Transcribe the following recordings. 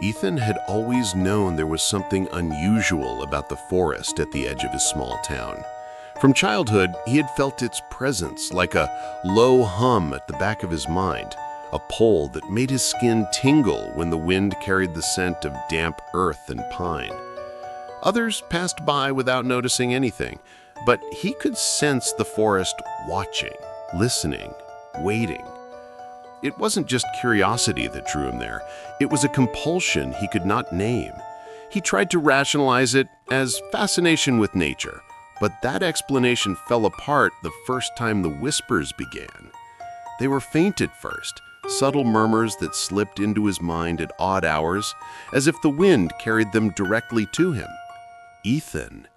Ethan had always known there was something unusual about the forest at the edge of his small town. From childhood, he had felt its presence like a low hum at the back of his mind, a pull that made his skin tingle when the wind carried the scent of damp earth and pine. Others passed by without noticing anything, but he could sense the forest watching, listening, waiting. It wasn't just curiosity that drew him there. It was a compulsion he could not name. He tried to rationalize it as fascination with nature, but that explanation fell apart the first time the whispers began. They were faint at first, subtle murmurs that slipped into his mind at odd hours, as if the wind carried them directly to him. Ethan.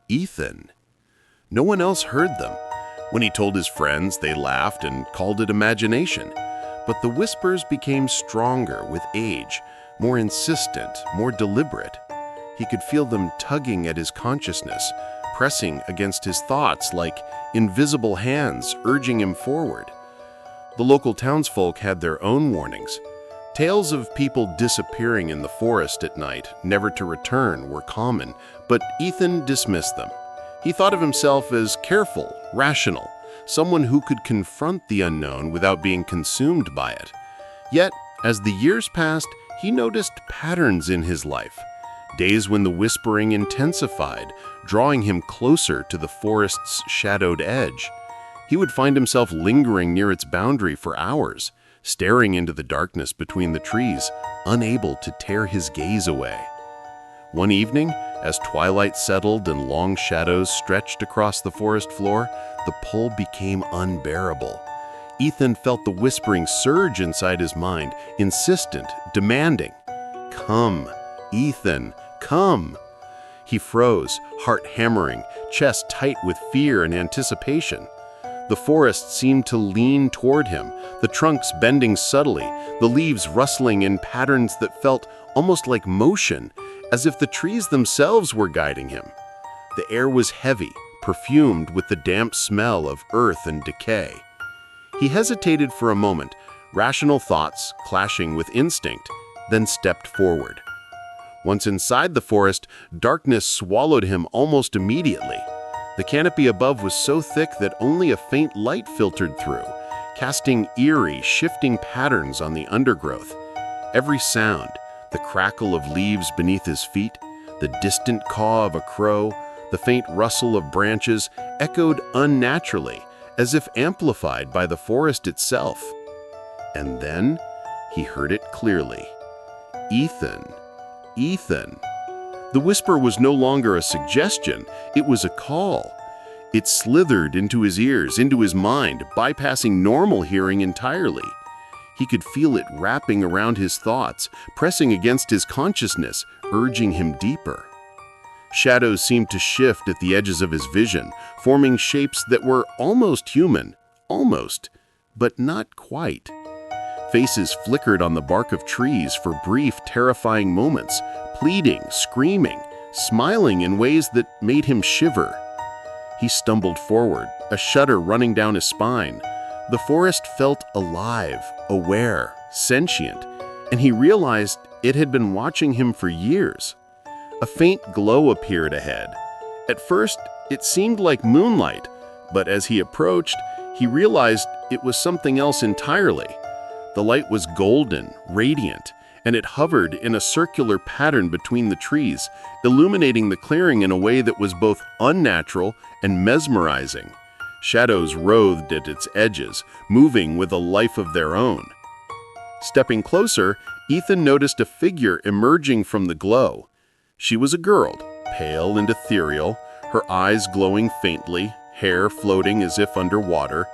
Ethan. No one else heard them. When he told his friends, they laughed and called it imagination. But the whispers became stronger with age, more insistent, more deliberate. He could feel them tugging at his consciousness, pressing against his thoughts like invisible hands urging him forward. The local townsfolk had their own warnings. Tales of people disappearing in the forest at night, never to return, were common, but Ethan dismissed them. He thought of himself as careful, rational, someone who could confront the unknown without being consumed by it. Yet, as the years passed, he noticed patterns in his life. Days when the whispering intensified, drawing him closer to the forest's shadowed edge. He would find himself lingering near its boundary for hours, staring into the darkness between the trees, unable to tear his gaze away. One evening, as twilight settled and long shadows stretched across the forest floor, the pull became unbearable. Ethan felt the whispering surge inside his mind, insistent, demanding. "Come, Ethan, come!" He froze, heart hammering, chest tight with fear and anticipation. The forest seemed to lean toward him, the trunks bending subtly, the leaves rustling in patterns that felt almost like motion, as if the trees themselves were guiding him. The air was heavy, perfumed with the damp smell of earth and decay. He hesitated for a moment, rational thoughts clashing with instinct, then stepped forward. Once inside the forest, darkness swallowed him almost immediately. The canopy above was so thick that only a faint light filtered through, casting eerie, shifting patterns on the undergrowth. Every sound, the crackle of leaves beneath his feet, the distant caw of a crow, the faint rustle of branches, echoed unnaturally, as if amplified by the forest itself. And then he heard it clearly. "Ethan, Ethan." The whisper was no longer a suggestion, it was a call. It slithered into his ears, into his mind, bypassing normal hearing entirely. He could feel it wrapping around his thoughts, pressing against his consciousness, urging him deeper. Shadows seemed to shift at the edges of his vision, forming shapes that were almost human, almost, but not quite. Faces flickered on the bark of trees for brief, terrifying moments, pleading, screaming, smiling in ways that made him shiver. He stumbled forward, a shudder running down his spine. The forest felt alive, aware, sentient, and he realized it had been watching him for years. A faint glow appeared ahead. At first, it seemed like moonlight, but as he approached, he realized it was something else entirely. The light was golden, radiant, and it hovered in a circular pattern between the trees, illuminating the clearing in a way that was both unnatural and mesmerizing. Shadows writhed at its edges, moving with a life of their own. Stepping closer, Ethan noticed a figure emerging from the glow. She was a girl, pale and ethereal, her eyes glowing faintly, hair floating as if underwater.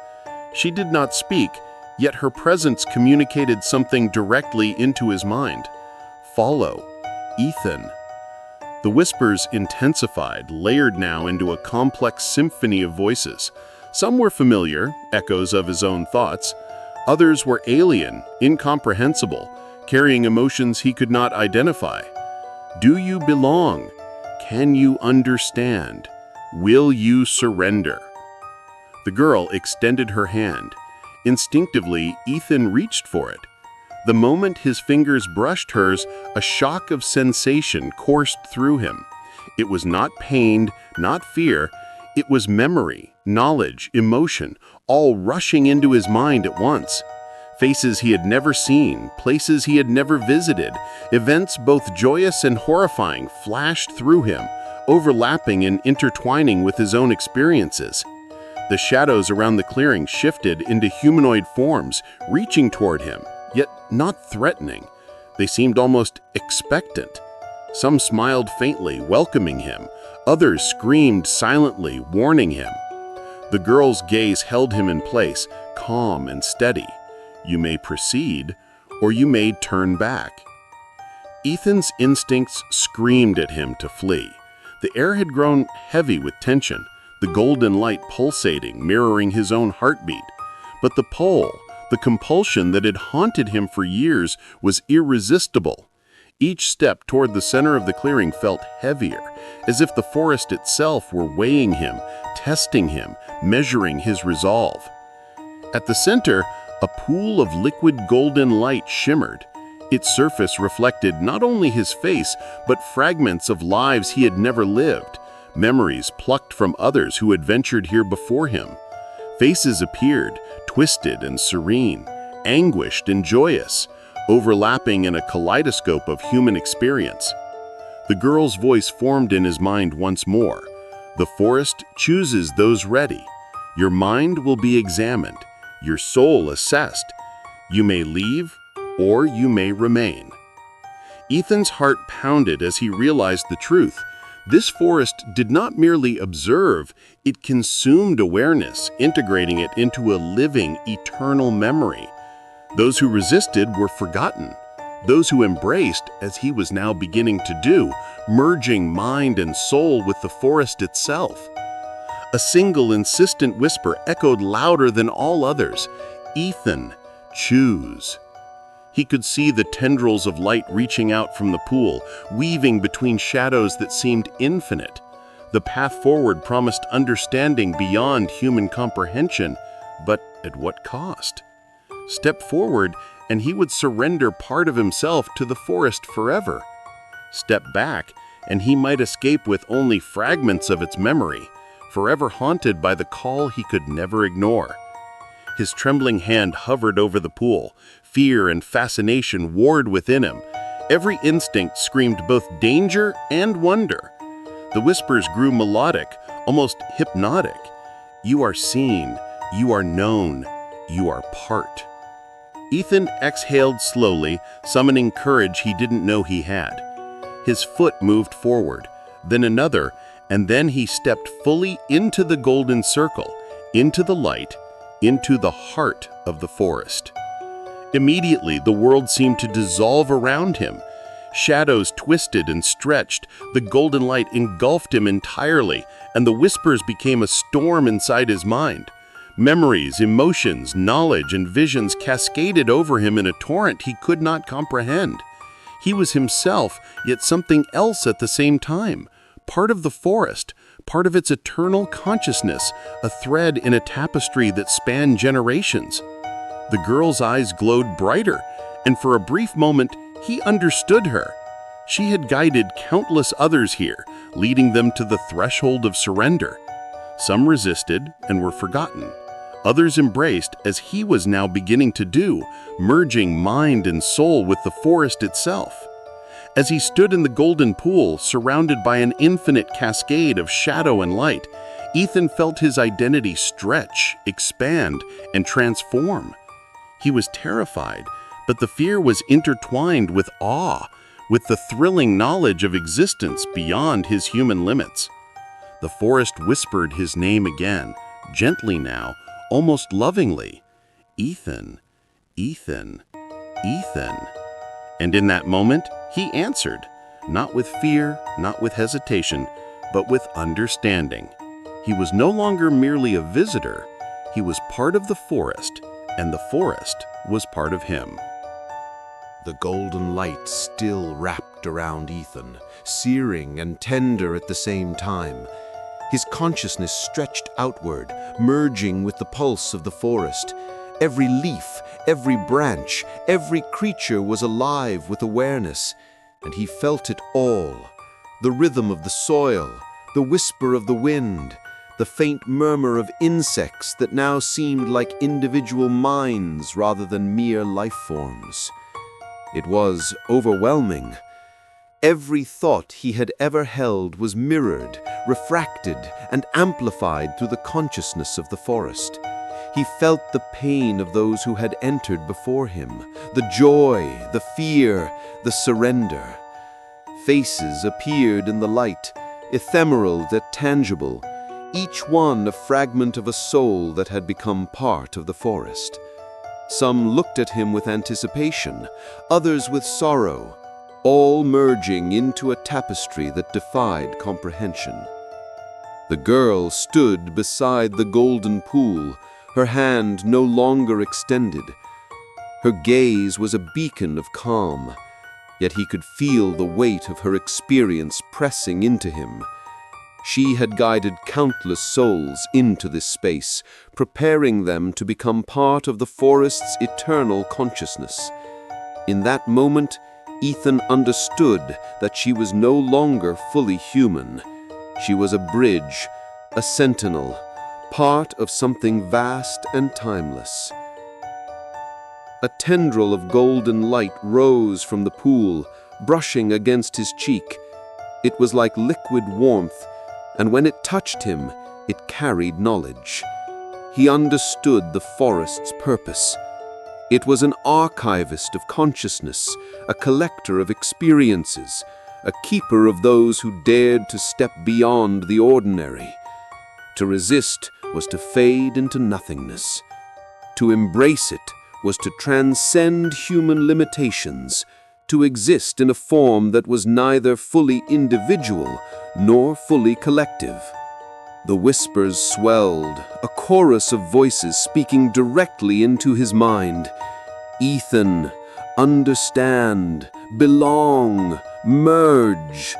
She did not speak, yet her presence communicated something directly into his mind. "Follow, Ethan." The whispers intensified, layered now into a complex symphony of voices. Some were familiar, echoes of his own thoughts. Others were alien, incomprehensible, carrying emotions he could not identify. Do you belong? Can you understand? Will you surrender? The girl extended her hand. Instinctively, Ethan reached for it. The moment his fingers brushed hers, a shock of sensation coursed through him. It was not pain, not fear. It was memory, knowledge, emotion, all rushing into his mind at once. Faces he had never seen, places he had never visited, events both joyous and horrifying flashed through him, overlapping and intertwining with his own experiences. The shadows around the clearing shifted into humanoid forms, reaching toward him, yet not threatening. They seemed almost expectant. Some smiled faintly, welcoming him. Others screamed silently, warning him. The girl's gaze held him in place, calm and steady. You may proceed, or you may turn back. Ethan's instincts screamed at him to flee. The air had grown heavy with tension, the golden light pulsating, mirroring his own heartbeat. But the pull, the compulsion that had haunted him for years, was irresistible. Each step toward the center of the clearing felt heavier, as if the forest itself were weighing him, testing him, measuring his resolve. At the center, a pool of liquid golden light shimmered. Its surface reflected not only his face, but fragments of lives he had never lived, memories plucked from others who had ventured here before him. Faces appeared, twisted and serene, anguished and joyous, overlapping in a kaleidoscope of human experience. The girl's voice formed in his mind once more. The forest chooses those ready. Your mind will be examined, your soul assessed. You may leave, or you may remain. Ethan's heart pounded as he realized the truth. This forest did not merely observe, it consumed awareness, integrating it into a living, eternal memory. Those who resisted were forgotten. Those who embraced, as he was now beginning to do, merging mind and soul with the forest itself. A single insistent whisper echoed louder than all others. Ethan, choose. He could see the tendrils of light reaching out from the pool, weaving between shadows that seemed infinite. The path forward promised understanding beyond human comprehension, but at what cost? Step forward, and he would surrender part of himself to the forest forever. Step back, and he might escape with only fragments of its memory, forever haunted by the call he could never ignore. His trembling hand hovered over the pool. Fear and fascination warred within him. Every instinct screamed both danger and wonder. The whispers grew melodic, almost hypnotic. You are seen, you are known, you are part. Ethan exhaled slowly, summoning courage he didn't know he had. His foot moved forward, then another, and then he stepped fully into the golden circle, into the light, into the heart of the forest. Immediately, the world seemed to dissolve around him. Shadows twisted and stretched, the golden light engulfed him entirely, and the whispers became a storm inside his mind. Memories, emotions, knowledge, and visions cascaded over him in a torrent he could not comprehend. He was himself, yet something else at the same time, part of the forest, part of its eternal consciousness, a thread in a tapestry that spanned generations. The girl's eyes glowed brighter, and for a brief moment, he understood her. She had guided countless others here, leading them to the threshold of surrender. Some resisted and were forgotten. Others embraced, as he was now beginning to do, merging mind and soul with the forest itself. As he stood in the golden pool, surrounded by an infinite cascade of shadow and light, Ethan felt his identity stretch, expand, and transform. He was terrified, but the fear was intertwined with awe, with the thrilling knowledge of existence beyond his human limits. The forest whispered his name again, gently now, almost lovingly. Ethan, Ethan, Ethan. And in that moment, he answered, not with fear, not with hesitation, but with understanding. He was no longer merely a visitor. He was part of the forest, and the forest was part of him. The golden light still wrapped around Ethan, searing and tender at the same time. His consciousness stretched outward, merging with the pulse of the forest, Every leaf, every branch, every creature was alive with awareness, and he felt it all. The rhythm of the soil, the whisper of the wind, the faint murmur of insects that now seemed like individual minds rather than mere life forms. It was overwhelming. Every thought he had ever held was mirrored, refracted, and amplified through the consciousness of the forest. He felt the pain of those who had entered before him, the joy, the fear, the surrender. Faces appeared in the light, ephemeral yet tangible, each one a fragment of a soul that had become part of the forest. Some looked at him with anticipation, others with sorrow, all merging into a tapestry that defied comprehension. The girl stood beside the golden pool, her hand no longer extended. Her gaze was a beacon of calm, yet he could feel the weight of her experience pressing into him. She had guided countless souls into this space, preparing them to become part of the forest's eternal consciousness. In that moment, Ethan understood that she was no longer fully human. She was a bridge, a sentinel, part of something vast and timeless. A tendril of golden light rose from the pool, brushing against his cheek. It was like liquid warmth, and when it touched him, it carried knowledge. He understood the forest's purpose. It was an archivist of consciousness, a collector of experiences, a keeper of those who dared to step beyond the ordinary. To resist was to fade into nothingness. To embrace it was to transcend human limitations, to exist in a form that was neither fully individual nor fully collective. The whispers swelled, a chorus of voices speaking directly into his mind. Ethan, understand, belong, merge.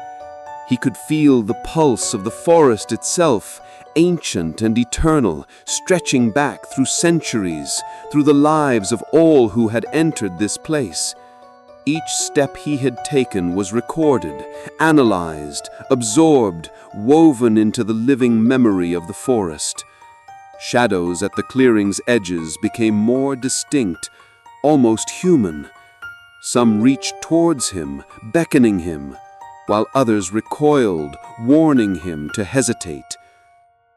He could feel the pulse of the forest itself, ancient and eternal, stretching back through centuries, through the lives of all who had entered this place. Each step he had taken was recorded, analyzed, absorbed, woven into the living memory of the forest. Shadows at the clearing's edges became more distinct, almost human. Some reached towards him, beckoning him, while others recoiled, warning him to hesitate.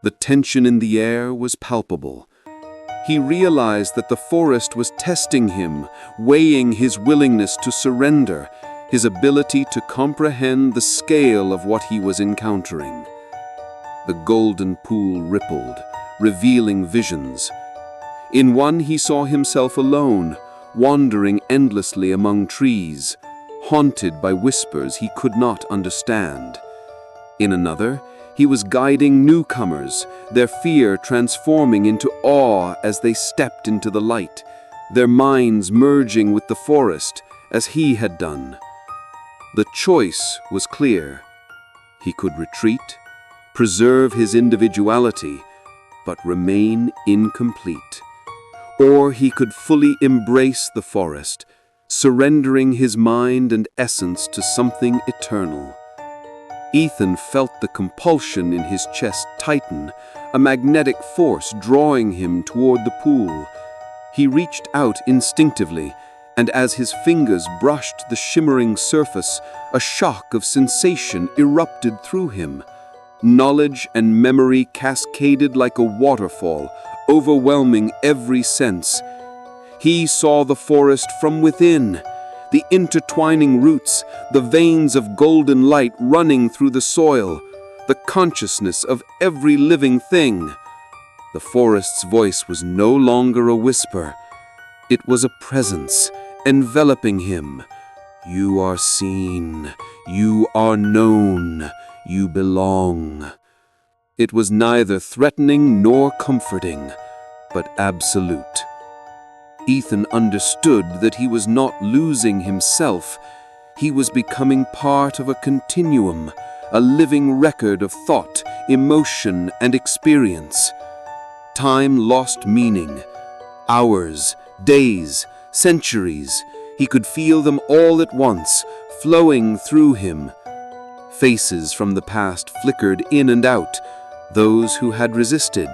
The tension in the air was palpable. He realized that the forest was testing him, weighing his willingness to surrender, his ability to comprehend the scale of what he was encountering. The golden pool rippled, revealing visions. In one he saw himself alone, wandering endlessly among trees, haunted by whispers he could not understand. In another, he was guiding newcomers, their fear transforming into awe as they stepped into the light, their minds merging with the forest as he had done. The choice was clear. He could retreat, preserve his individuality, but remain incomplete. Or he could fully embrace the forest, surrendering his mind and essence to something eternal. Ethan felt the compulsion in his chest tighten, a magnetic force drawing him toward the pool. He reached out instinctively, and as his fingers brushed the shimmering surface, a shock of sensation erupted through him. Knowledge and memory cascaded like a waterfall, overwhelming every sense. He saw the forest from within, the intertwining roots, the veins of golden light running through the soil, the consciousness of every living thing. The forest's voice was no longer a whisper. It was a presence, enveloping him. You are seen, you are known, you belong. It was neither threatening nor comforting, but absolute. Ethan understood that he was not losing himself. He was becoming part of a continuum, a living record of thought, emotion, and experience. Time lost meaning. Hours, days, centuries, he could feel them all at once, flowing through him. Faces from the past flickered in and out, those who had resisted,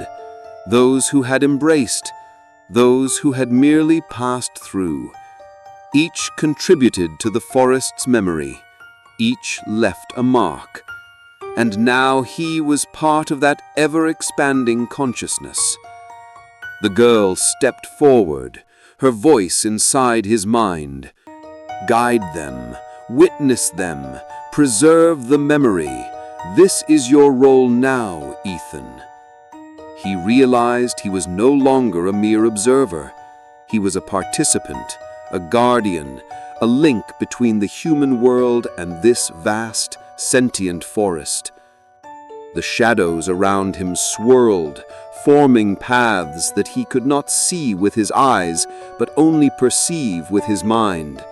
those who had embraced, those who had merely passed through. Each contributed to the forest's memory, each left a mark. And now he was part of that ever-expanding consciousness. The girl stepped forward, her voice inside his mind. Guide them, witness them, preserve the memory. This is your role now, Ethan. He realized he was no longer a mere observer. He was a participant, a guardian, a link between the human world and this vast, sentient forest. The shadows around him swirled, forming paths that he could not see with his eyes, but only perceive with his mind.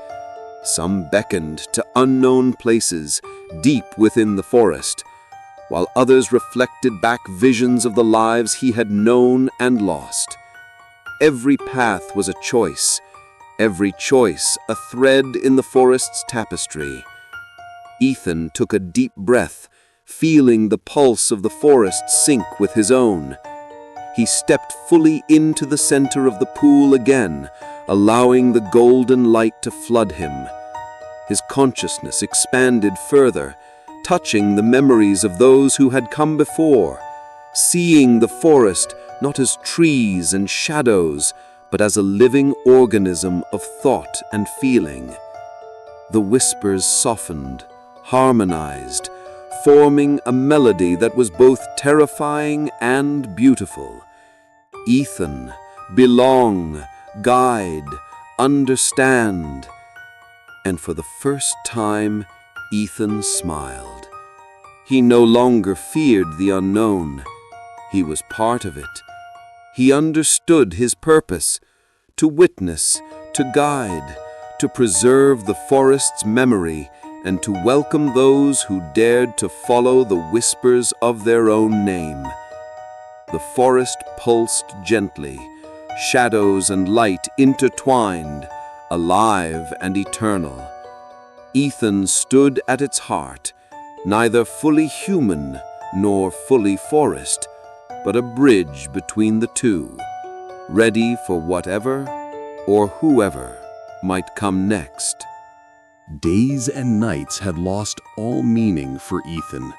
Some beckoned to unknown places deep within the forest, while others reflected back visions of the lives he had known and lost. Every path was a choice, every choice a thread in the forest's tapestry. Ethan took a deep breath, feeling the pulse of the forest sync with his own. He stepped fully into the center of the pool again, allowing the golden light to flood him. His consciousness expanded further, touching the memories of those who had come before, seeing the forest not as trees and shadows, but as a living organism of thought and feeling. The whispers softened, harmonized, forming a melody that was both terrifying and beautiful. Ethan, belong, guide, understand. And for the first time, Ethan smiled. He no longer feared the unknown. He was part of it. He understood his purpose: to witness, to guide, to preserve the forest's memory, and to welcome those who dared to follow the whispers of their own name. The forest pulsed gently, shadows and light intertwined, alive and eternal. Ethan stood at its heart, neither fully human nor fully forest, but a bridge between the two, ready for whatever or whoever might come next. Days and nights had lost all meaning for Ethan.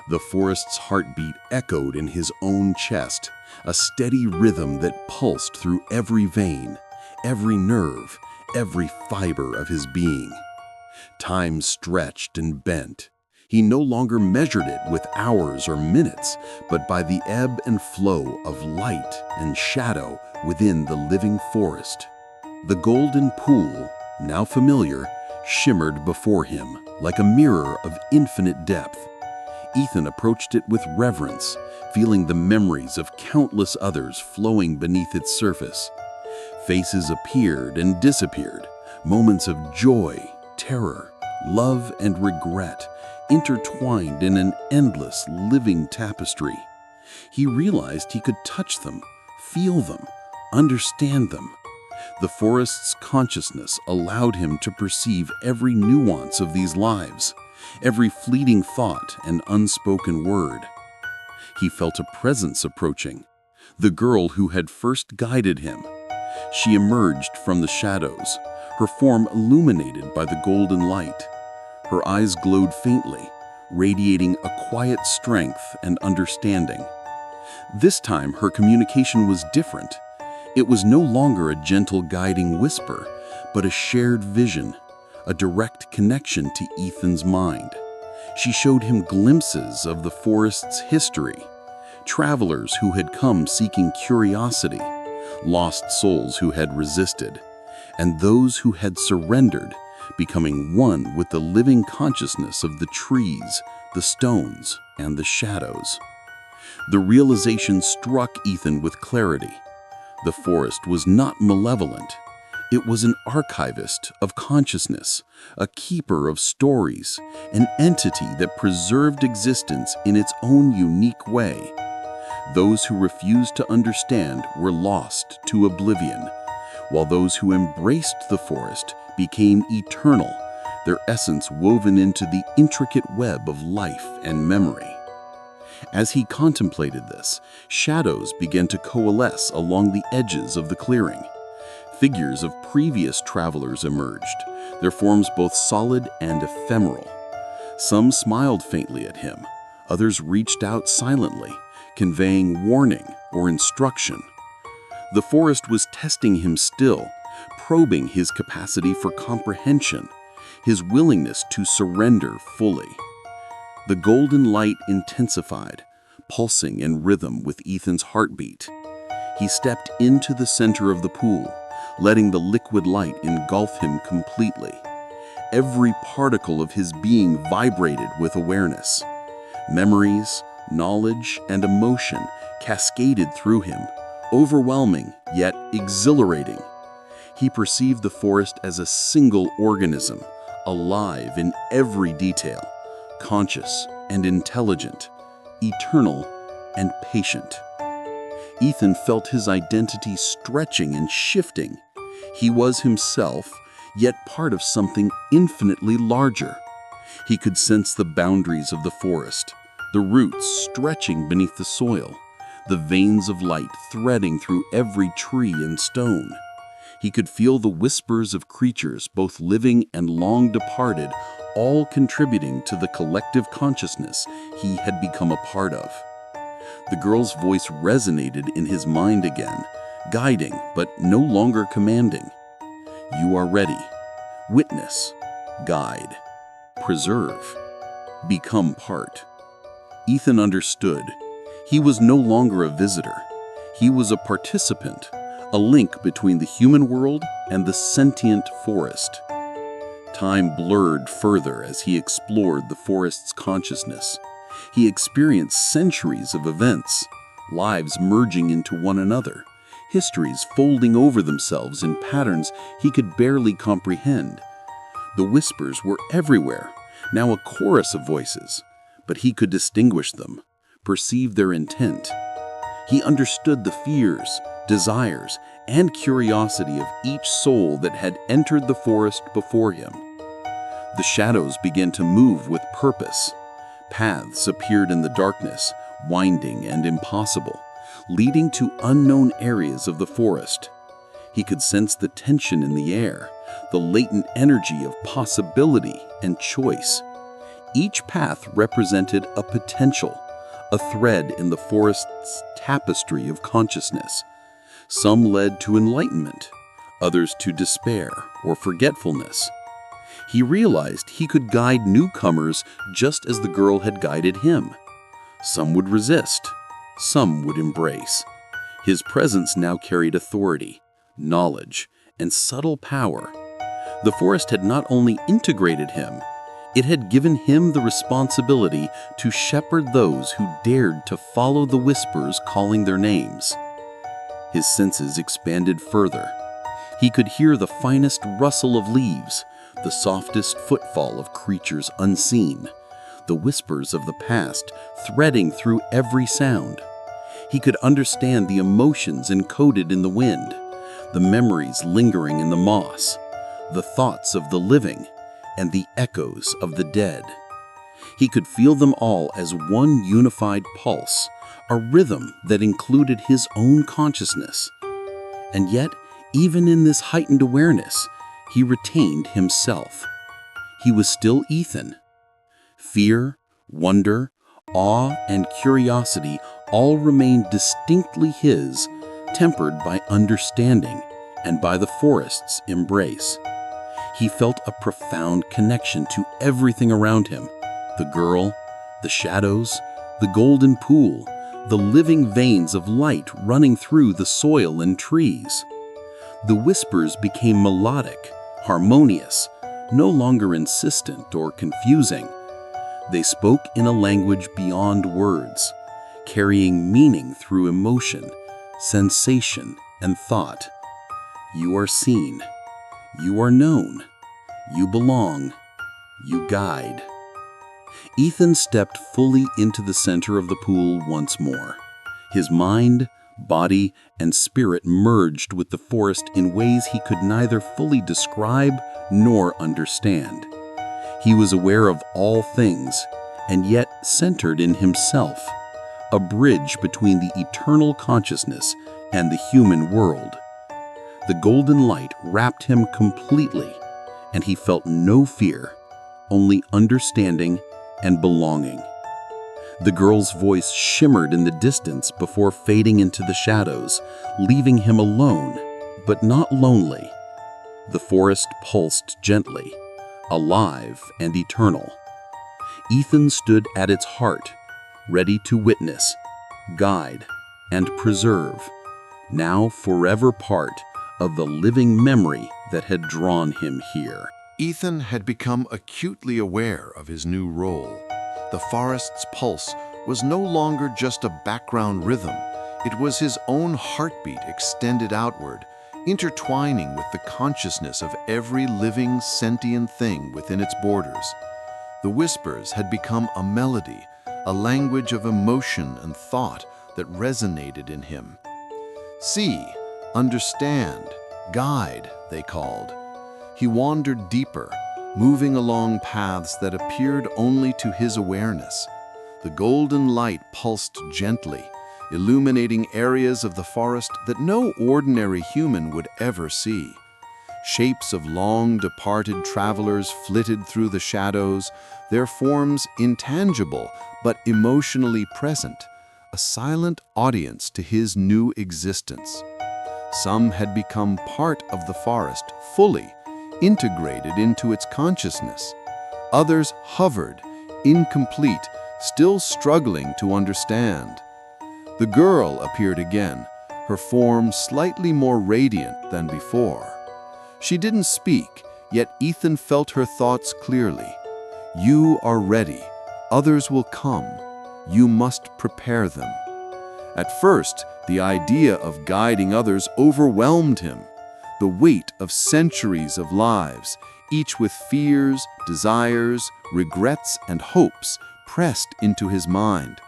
The forest's heartbeat echoed in his own chest, a steady rhythm that pulsed through every vein, every nerve, every fiber of his being. Time stretched and bent. He no longer measured it with hours or minutes, but by the ebb and flow of light and shadow within the living forest. The golden pool, now familiar, shimmered before him like a mirror of infinite depth. Ethan approached it with reverence, feeling the memories of countless others flowing beneath its surface. Faces appeared and disappeared, moments of joy, terror, love, and regret, intertwined in an endless living tapestry. He realized he could touch them, feel them, understand them. The forest's consciousness allowed him to perceive every nuance of these lives, every fleeting thought and unspoken word. He felt a presence approaching, the girl who had first guided him. She emerged from the shadows, her form illuminated by the golden light. Her eyes glowed faintly, radiating a quiet strength and understanding. This time, her communication was different. It was no longer a gentle guiding whisper, but a shared vision, a direct connection to Ethan's mind. She showed him glimpses of the forest's history, travelers who had come seeking curiosity, lost souls who had resisted, and those who had surrendered, becoming one with the living consciousness of the trees, the stones, and the shadows. The realization struck Ethan with clarity. The forest was not malevolent. It was an archivist of consciousness, a keeper of stories, an entity that preserved existence in its own unique way. Those who refused to understand were lost to oblivion, while those who embraced the forest became eternal, their essence woven into the intricate web of life and memory. As he contemplated this, shadows began to coalesce along the edges of the clearing. Figures of previous travelers emerged, their forms both solid and ephemeral. Some smiled faintly at him, others reached out silently, conveying warning or instruction. The forest was testing him still, probing his capacity for comprehension, his willingness to surrender fully. The golden light intensified, pulsing in rhythm with Ethan's heartbeat. He stepped into the center of the pool, letting the liquid light engulf him completely. Every particle of his being vibrated with awareness. Memories, knowledge, and emotion cascaded through him, overwhelming yet exhilarating. He perceived the forest as a single organism, alive in every detail, conscious and intelligent, eternal and patient. Ethan felt his identity stretching and shifting. He was himself, yet part of something infinitely larger. He could sense the boundaries of the forest, the roots stretching beneath the soil, the veins of light threading through every tree and stone. He could feel the whispers of creatures, both living and long departed, all contributing to the collective consciousness he had become a part of. The girl's voice resonated in his mind again, guiding but no longer commanding. You are ready. Witness, guide, preserve, become part. Ethan understood. He was no longer a visitor. He was a participant, a link between the human world and the sentient forest. Time blurred further as he explored the forest's consciousness. He experienced centuries of events, lives merging into one another, histories folding over themselves in patterns he could barely comprehend. The whispers were everywhere, now a chorus of voices, but he could distinguish them, perceive their intent. He understood the fears, desires, and curiosity of each soul that had entered the forest before him. The shadows began to move with purpose. Paths appeared in the darkness, winding and impossible, leading to unknown areas of the forest. He could sense the tension in the air, the latent energy of possibility and choice. Each path represented a potential, a thread in the forest's tapestry of consciousness. Some led to enlightenment, others to despair or forgetfulness. He realized he could guide newcomers just as the girl had guided him. Some would resist, some would embrace. His presence now carried authority, knowledge, and subtle power. The forest had not only integrated him, it had given him the responsibility to shepherd those who dared to follow the whispers calling their names. His senses expanded further. He could hear the finest rustle of leaves, the softest footfall of creatures unseen, the whispers of the past threading through every sound. He could understand the emotions encoded in the wind, the memories lingering in the moss, the thoughts of the living, and the echoes of the dead. He could feel them all as one unified pulse, a rhythm that included his own consciousness. And yet, even in this heightened awareness, he retained himself. He was still Ethan. Fear, wonder, awe, and curiosity all remained distinctly his, tempered by understanding and by the forest's embrace. He felt a profound connection to everything around him: the girl, the shadows, the golden pool, the living veins of light running through the soil and trees. The whispers became melodic, harmonious, no longer insistent or confusing. They spoke in a language beyond words, carrying meaning through emotion, sensation, and thought. You are seen. You are known. You belong. You guide. Ethan stepped fully into the center of the pool once more. His mind, body, and spirit merged with the forest in ways he could neither fully describe nor understand. He was aware of all things, and yet centered in himself, a bridge between the eternal consciousness and the human world. The golden light wrapped him completely, and he felt no fear, only understanding and belonging. The girl's voice shimmered in the distance before fading into the shadows, leaving him alone, but not lonely. The forest pulsed gently, alive and eternal. Ethan stood at its heart, ready to witness, guide, and preserve, now forever part of the living memory that had drawn him here. Ethan had become acutely aware of his new role. The forest's pulse was no longer just a background rhythm. It was his own heartbeat extended outward, intertwining with the consciousness of every living, sentient thing within its borders. The whispers had become a melody, a language of emotion and thought that resonated in him. See, understand, guide, they called. He wandered deeper, moving along paths that appeared only to his awareness. The golden light pulsed gently, illuminating areas of the forest that no ordinary human would ever see. Shapes of long-departed travelers flitted through the shadows, their forms intangible but emotionally present, a silent audience to his new existence. Some had become part of the forest fully, integrated into its consciousness. Others hovered, incomplete, still struggling to understand. The girl appeared again, her form slightly more radiant than before. She didn't speak, yet Ethan felt her thoughts clearly. You are ready. Others will come. You must prepare them. At first, the idea of guiding others overwhelmed him. The weight of centuries of lives, each with fears, desires, regrets, and hopes, pressed into his mind.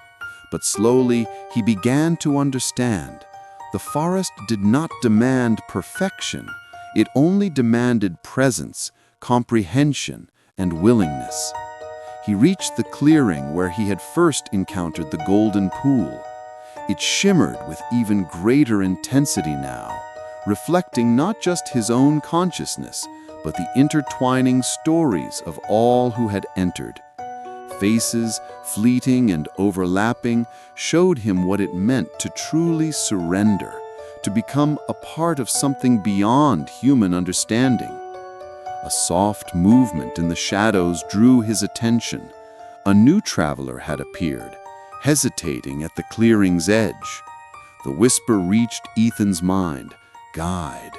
But slowly, he began to understand. The forest did not demand perfection. It only demanded presence, comprehension, and willingness. He reached the clearing where he had first encountered the golden pool. It shimmered with even greater intensity now, reflecting not just his own consciousness, but the intertwining stories of all who had entered. Faces, fleeting and overlapping, showed him what it meant to truly surrender, to become a part of something beyond human understanding. A soft movement in the shadows drew his attention. A new traveler had appeared, hesitating at the clearing's edge. The whisper reached Ethan's mind, "Guide."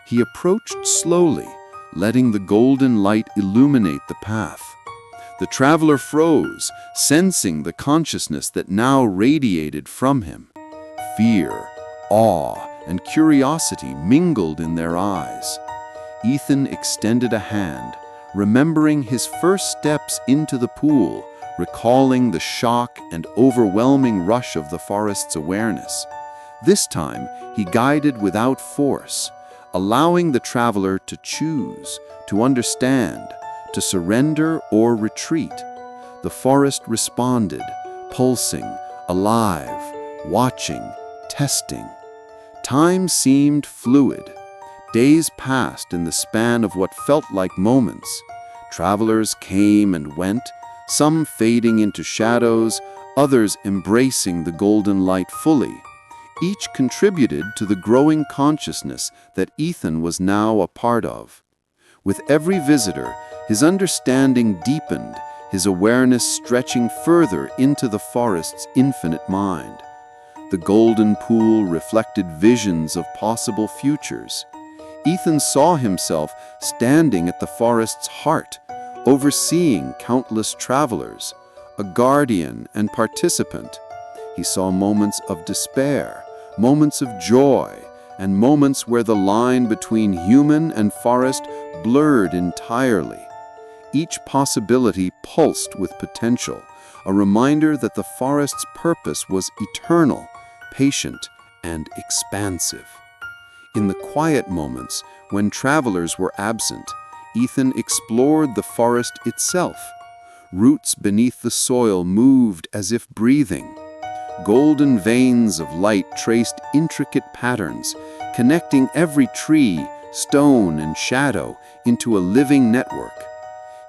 He approached slowly, letting the golden light illuminate the path. The traveler froze, sensing the consciousness that now radiated from him. Fear, awe, and curiosity mingled in their eyes. Ethan extended a hand, remembering his first steps into the pool, recalling the shock and overwhelming rush of the forest's awareness. This time, he guided without force, allowing the traveler to choose, to understand, to surrender or retreat. The forest responded, pulsing, alive, watching, testing. Time seemed fluid. Days passed in the span of what felt like moments. Travelers came and went, some fading into shadows, others embracing the golden light fully. Each contributed to the growing consciousness that Ethan was now a part of. With every visitor, his understanding deepened, his awareness stretching further into the forest's infinite mind. The golden pool reflected visions of possible futures. Ethan saw himself standing at the forest's heart, overseeing countless travelers, a guardian and participant. He saw moments of despair, moments of joy, and moments where the line between human and forest blurred entirely. Each possibility pulsed with potential, a reminder that the forest's purpose was eternal, patient, and expansive. In the quiet moments, when travelers were absent, Ethan explored the forest itself. Roots beneath the soil moved as if breathing. Golden veins of light traced intricate patterns, connecting every tree, stone, and shadow into a living network.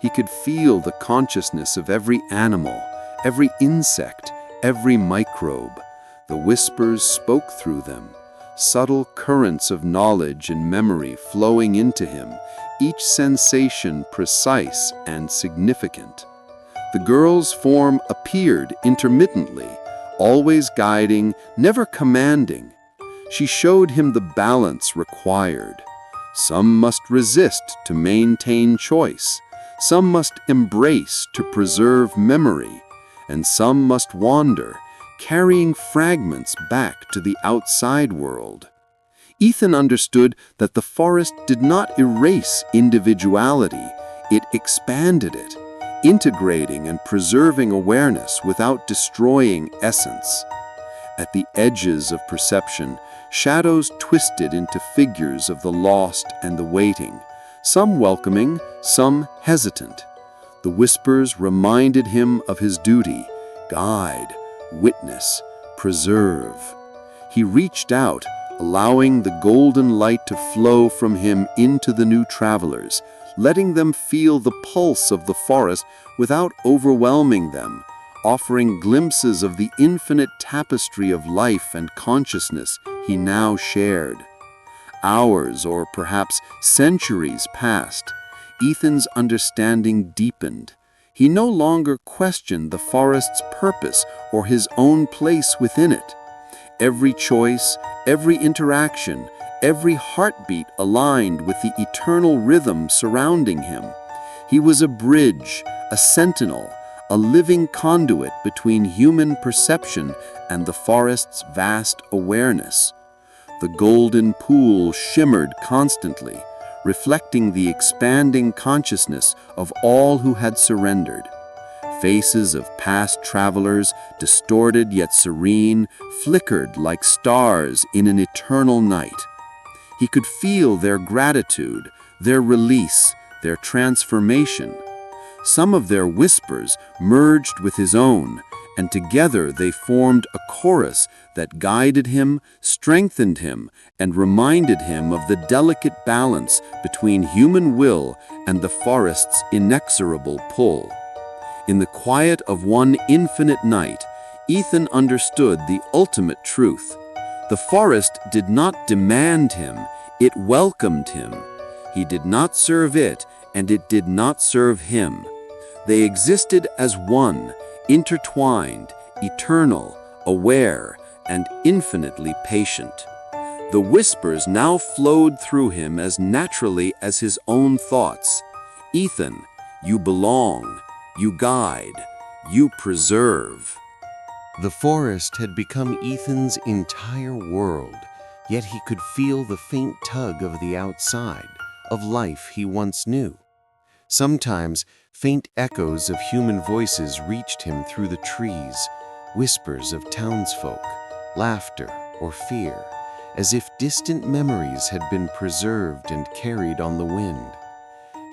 He could feel the consciousness of every animal, every insect, every microbe. The whispers spoke through them, subtle currents of knowledge and memory flowing into him, each sensation precise and significant. The girl's form appeared intermittently, always guiding, never commanding. She showed him the balance required. Some must resist to maintain choice. Some must embrace to preserve memory. And some must wander, carrying fragments back to the outside world. Ethan understood that the forest did not erase individuality, it expanded it, integrating and preserving awareness without destroying essence. At the edges of perception, shadows twisted into figures of the lost and the waiting, some welcoming, some hesitant. The whispers reminded him of his duty: guide, witness, preserve. He reached out, allowing the golden light to flow from him into the new travelers, letting them feel the pulse of the forest without overwhelming them, offering glimpses of the infinite tapestry of life and consciousness he now shared. Hours, or perhaps centuries, passed. Ethan's understanding deepened. He no longer questioned the forest's purpose or his own place within it. Every choice, every interaction, every heartbeat aligned with the eternal rhythm surrounding him. He was a bridge, a sentinel, a living conduit between human perception and the forest's vast awareness. The golden pool shimmered constantly, reflecting the expanding consciousness of all who had surrendered. Faces of past travelers, distorted yet serene, flickered like stars in an eternal night. He could feel their gratitude, their release, their transformation. Some of their whispers merged with his own, and together they formed a chorus that guided him, strengthened him, and reminded him of the delicate balance between human will and the forest's inexorable pull. In the quiet of one infinite night, Ethan understood the ultimate truth. The forest did not demand him, it welcomed him. He did not serve it, and it did not serve him. They existed as one, intertwined, eternal, aware, and infinitely patient. The whispers now flowed through him as naturally as his own thoughts. Ethan, you belong, you guide, you preserve. The forest had become Ethan's entire world, yet he could feel the faint tug of the outside, of life he once knew. Sometimes, faint echoes of human voices reached him through the trees, whispers of townsfolk, laughter or fear, as if distant memories had been preserved and carried on the wind.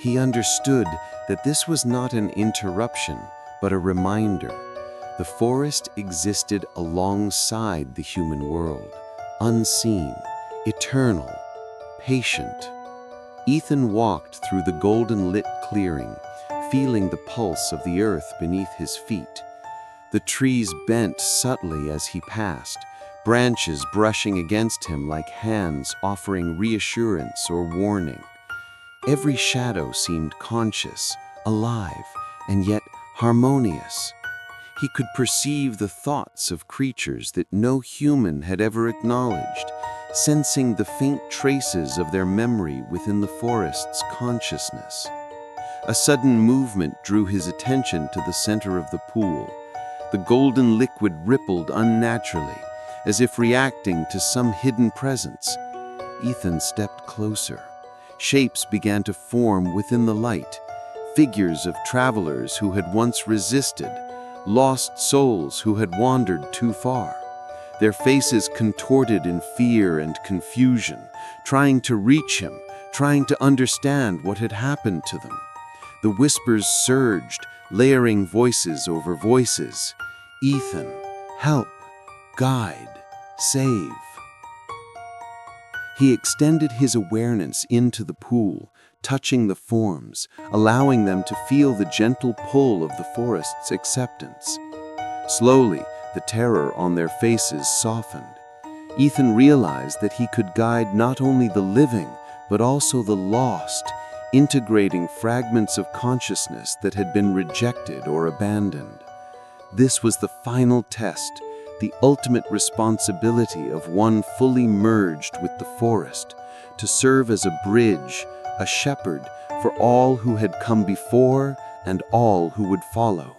He understood that this was not an interruption, but a reminder. The forest existed alongside the human world, unseen, eternal, patient. Ethan walked through the golden-lit clearing, feeling the pulse of the earth beneath his feet. The trees bent subtly as he passed, branches brushing against him like hands offering reassurance or warning. Every shadow seemed conscious, alive, and yet harmonious. He could perceive the thoughts of creatures that no human had ever acknowledged, sensing the faint traces of their memory within the forest's consciousness. A sudden movement drew his attention to the center of the pool. The golden liquid rippled unnaturally, as if reacting to some hidden presence. Ethan stepped closer. Shapes began to form within the light, figures of travelers who had once resisted, lost souls who had wandered too far. their faces contorted in fear and confusion, trying to reach him, trying to understand what had happened to them. The whispers surged, layering voices over voices. Ethan, help, guide, save. He extended his awareness into the pool, touching the forms, allowing them to feel the gentle pull of the forest's acceptance. Slowly, the terror on their faces softened. Ethan realized that he could guide not only the living, but also the lost, integrating fragments of consciousness that had been rejected or abandoned. This was the final test, the ultimate responsibility of one fully merged with the forest, to serve as a bridge, a shepherd for all who had come before and all who would follow.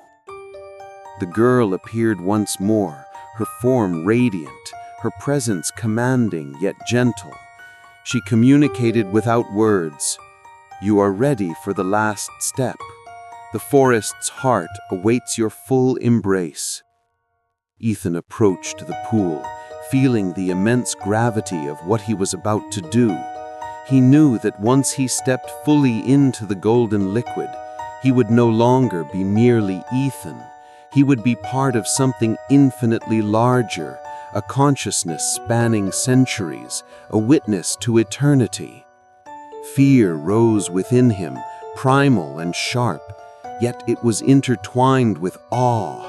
The girl appeared once more, her form radiant, her presence commanding yet gentle. She communicated without words. "You are ready for the last step. The forest's heart awaits your full embrace." Ethan approached the pool, feeling the immense gravity of what he was about to do. He knew that once he stepped fully into the golden liquid, he would no longer be merely Ethan. He would be part of something infinitely larger, a consciousness spanning centuries, a witness to eternity. Fear rose within him, primal and sharp, yet it was intertwined with awe.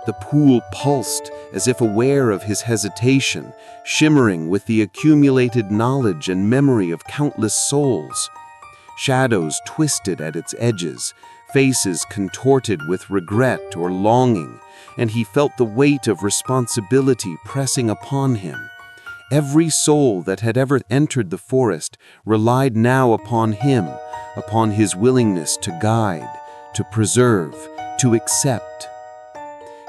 The pool pulsed as if aware of his hesitation, shimmering with the accumulated knowledge and memory of countless souls. Shadows twisted at its edges, faces contorted with regret or longing, and he felt the weight of responsibility pressing upon him. Every soul that had ever entered the forest relied now upon him, upon his willingness to guide, to preserve, to accept.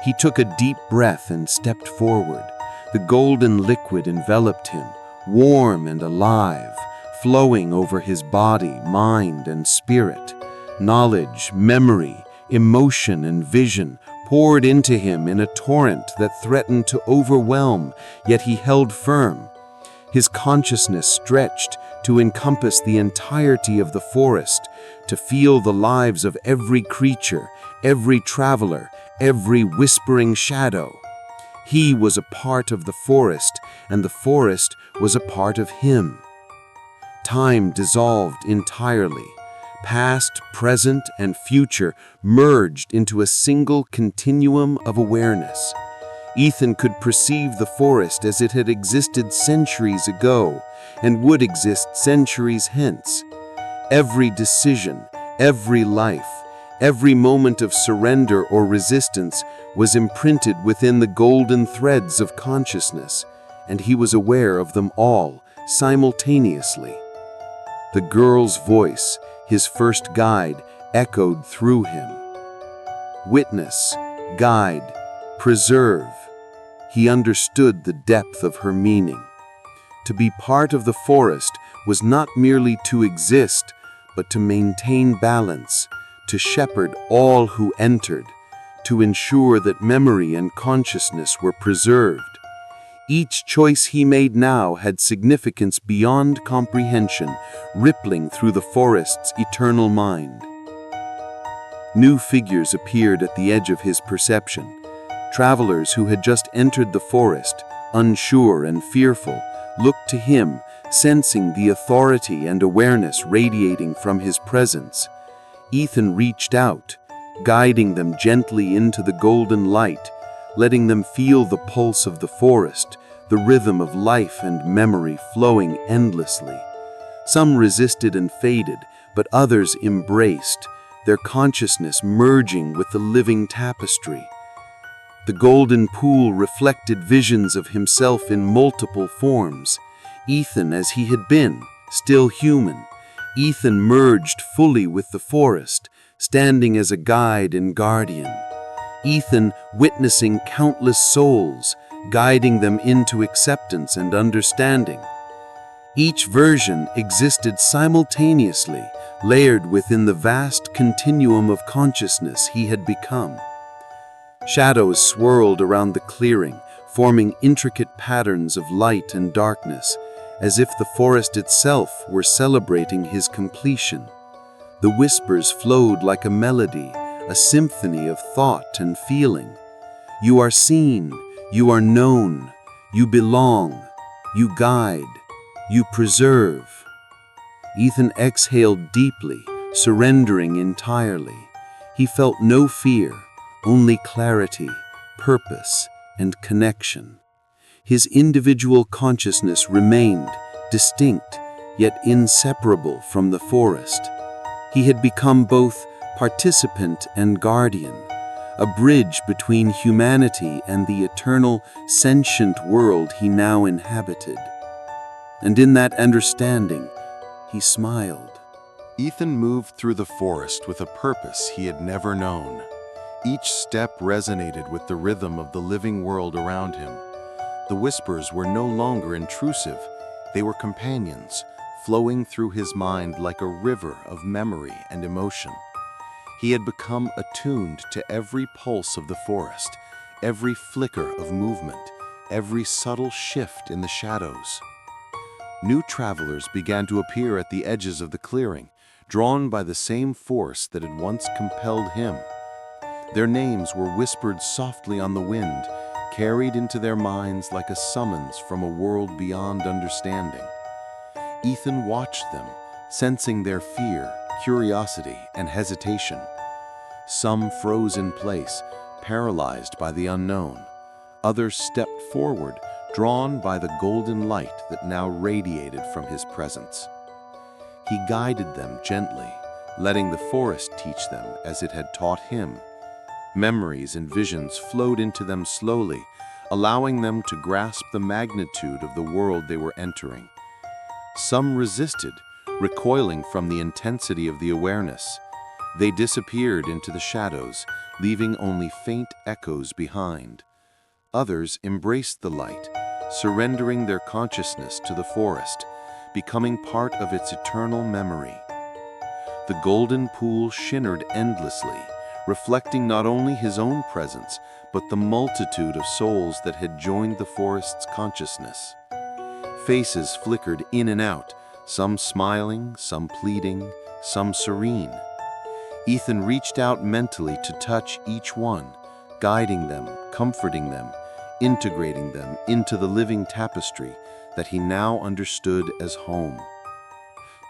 He took a deep breath and stepped forward. The golden liquid enveloped him, warm and alive, flowing over his body, mind, and spirit. Knowledge, memory, emotion, and vision poured into him in a torrent that threatened to overwhelm, yet he held firm. His consciousness stretched to encompass the entirety of the forest, to feel the lives of every creature, every traveler, every whispering shadow. He was a part of the forest, and the forest was a part of him. Time dissolved entirely. Past, present, and future merged into a single continuum of awareness. Ethan could perceive the forest as it had existed centuries ago and would exist centuries hence. Every decision, every life, every moment of surrender or resistance was imprinted within the golden threads of consciousness, and he was aware of them all simultaneously. The girl's voice, his first guide, echoed through him. Witness, guide, preserve. He understood the depth of her meaning. To be part of the forest was not merely to exist, but to maintain balance, to shepherd all who entered, to ensure that memory and consciousness were preserved. Each choice he made now had significance beyond comprehension, rippling through the forest's eternal mind. New figures appeared at the edge of his perception. Travelers who had just entered the forest, unsure and fearful, looked to him, sensing the authority and awareness radiating from his presence. Ethan reached out, guiding them gently into the golden light, letting them feel the pulse of the forest, the rhythm of life and memory flowing endlessly. Some resisted and faded, but others embraced, their consciousness merging with the living tapestry. The golden pool reflected visions of himself in multiple forms. Ethan as he had been, still human. Ethan merged fully with the forest, standing as a guide and guardian. Ethan witnessing countless souls, guiding them into acceptance and understanding. Each version existed simultaneously, layered within the vast continuum of consciousness he had become. Shadows swirled around the clearing, forming intricate patterns of light and darkness, as if the forest itself were celebrating his completion. The whispers flowed like a melody, a symphony of thought and feeling. You are seen, you are known, you belong, you guide, you preserve. Ethan exhaled deeply, surrendering entirely. He felt no fear, only clarity, purpose, and connection. His individual consciousness remained distinct, yet inseparable from the forest. He had become both participant and guardian, a bridge between humanity and the eternal, sentient world he now inhabited. And in that understanding, he smiled. Ethan moved through the forest with a purpose he had never known. Each step resonated with the rhythm of the living world around him. The whispers were no longer intrusive, they were companions, flowing through his mind like a river of memory and emotion. He had become attuned to every pulse of the forest, every flicker of movement, every subtle shift in the shadows. New travelers began to appear at the edges of the clearing, drawn by the same force that had once compelled him. Their names were whispered softly on the wind, carried into their minds like a summons from a world beyond understanding. Ethan watched them, sensing their fear, curiosity, and hesitation. Some froze in place, paralyzed by the unknown. Others stepped forward, drawn by the golden light that now radiated from his presence. He guided them gently, letting the forest teach them as it had taught him. Memories and visions flowed into them slowly, allowing them to grasp the magnitude of the world they were entering. Some resisted, recoiling from the intensity of the awareness. They disappeared into the shadows, leaving only faint echoes behind. Others embraced the light, surrendering their consciousness to the forest, becoming part of its eternal memory. The golden pool shimmered endlessly, reflecting not only his own presence, but the multitude of souls that had joined the forest's consciousness. Faces flickered in and out, some smiling, some pleading, some serene. Ethan reached out mentally to touch each one, guiding them, comforting them, integrating them into the living tapestry that he now understood as home.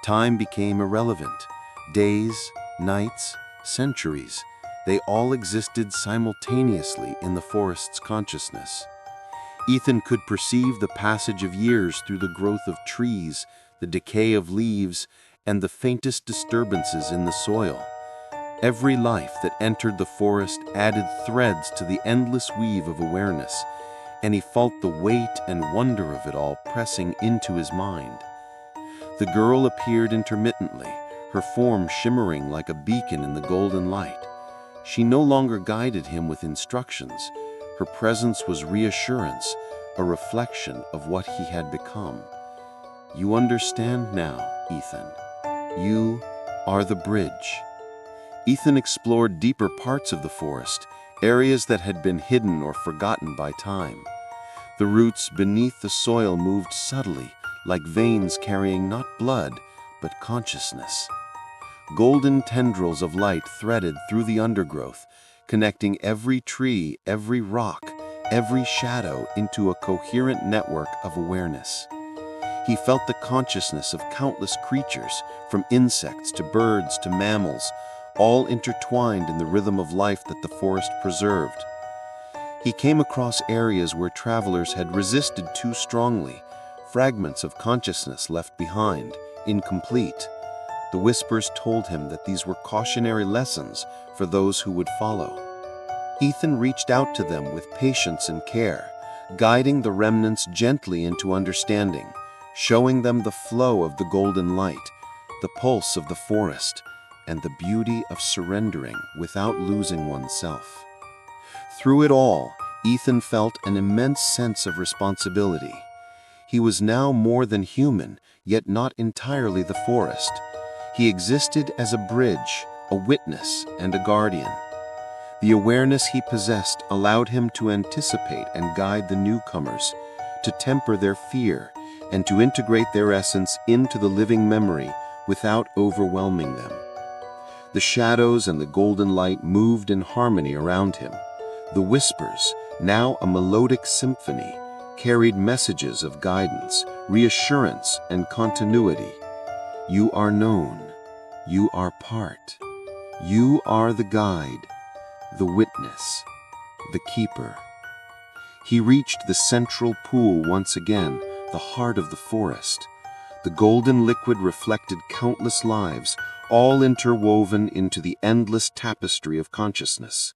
Time became irrelevant. Days, nights, centuries, they all existed simultaneously in the forest's consciousness. Ethan could perceive the passage of years through the growth of trees, the decay of leaves, and the faintest disturbances in the soil. Every life that entered the forest added threads to the endless weave of awareness, and he felt the weight and wonder of it all pressing into his mind. The girl appeared intermittently, her form shimmering like a beacon in the golden light. She no longer guided him with instructions. Her presence was reassurance, a reflection of what he had become. You understand now, Ethan. You are the bridge. Ethan explored deeper parts of the forest, areas that had been hidden or forgotten by time. The roots beneath the soil moved subtly, like veins carrying not blood, but consciousness. Golden tendrils of light threaded through the undergrowth, connecting every tree, every rock, every shadow into a coherent network of awareness. He felt the consciousness of countless creatures, from insects to birds to mammals, all intertwined in the rhythm of life that the forest preserved. He came across areas where travelers had resisted too strongly, fragments of consciousness left behind, incomplete. The whispers told him that these were cautionary lessons for those who would follow. Ethan reached out to them with patience and care, guiding the remnants gently into understanding, showing them the flow of the golden light, the pulse of the forest, and the beauty of surrendering without losing oneself. Through it all, Ethan felt an immense sense of responsibility. He was now more than human, yet not entirely the forest. He existed as a bridge, a witness, and a guardian. The awareness he possessed allowed him to anticipate and guide the newcomers, to temper their fear, and to integrate their essence into the living memory without overwhelming them. The shadows and the golden light moved in harmony around him. The whispers, now a melodic symphony, carried messages of guidance, reassurance, and continuity. You are known. You are part. You are the guide, the witness, the keeper. He reached the central pool once again, the heart of the forest. The golden liquid reflected countless lives, all interwoven into the endless tapestry of consciousness.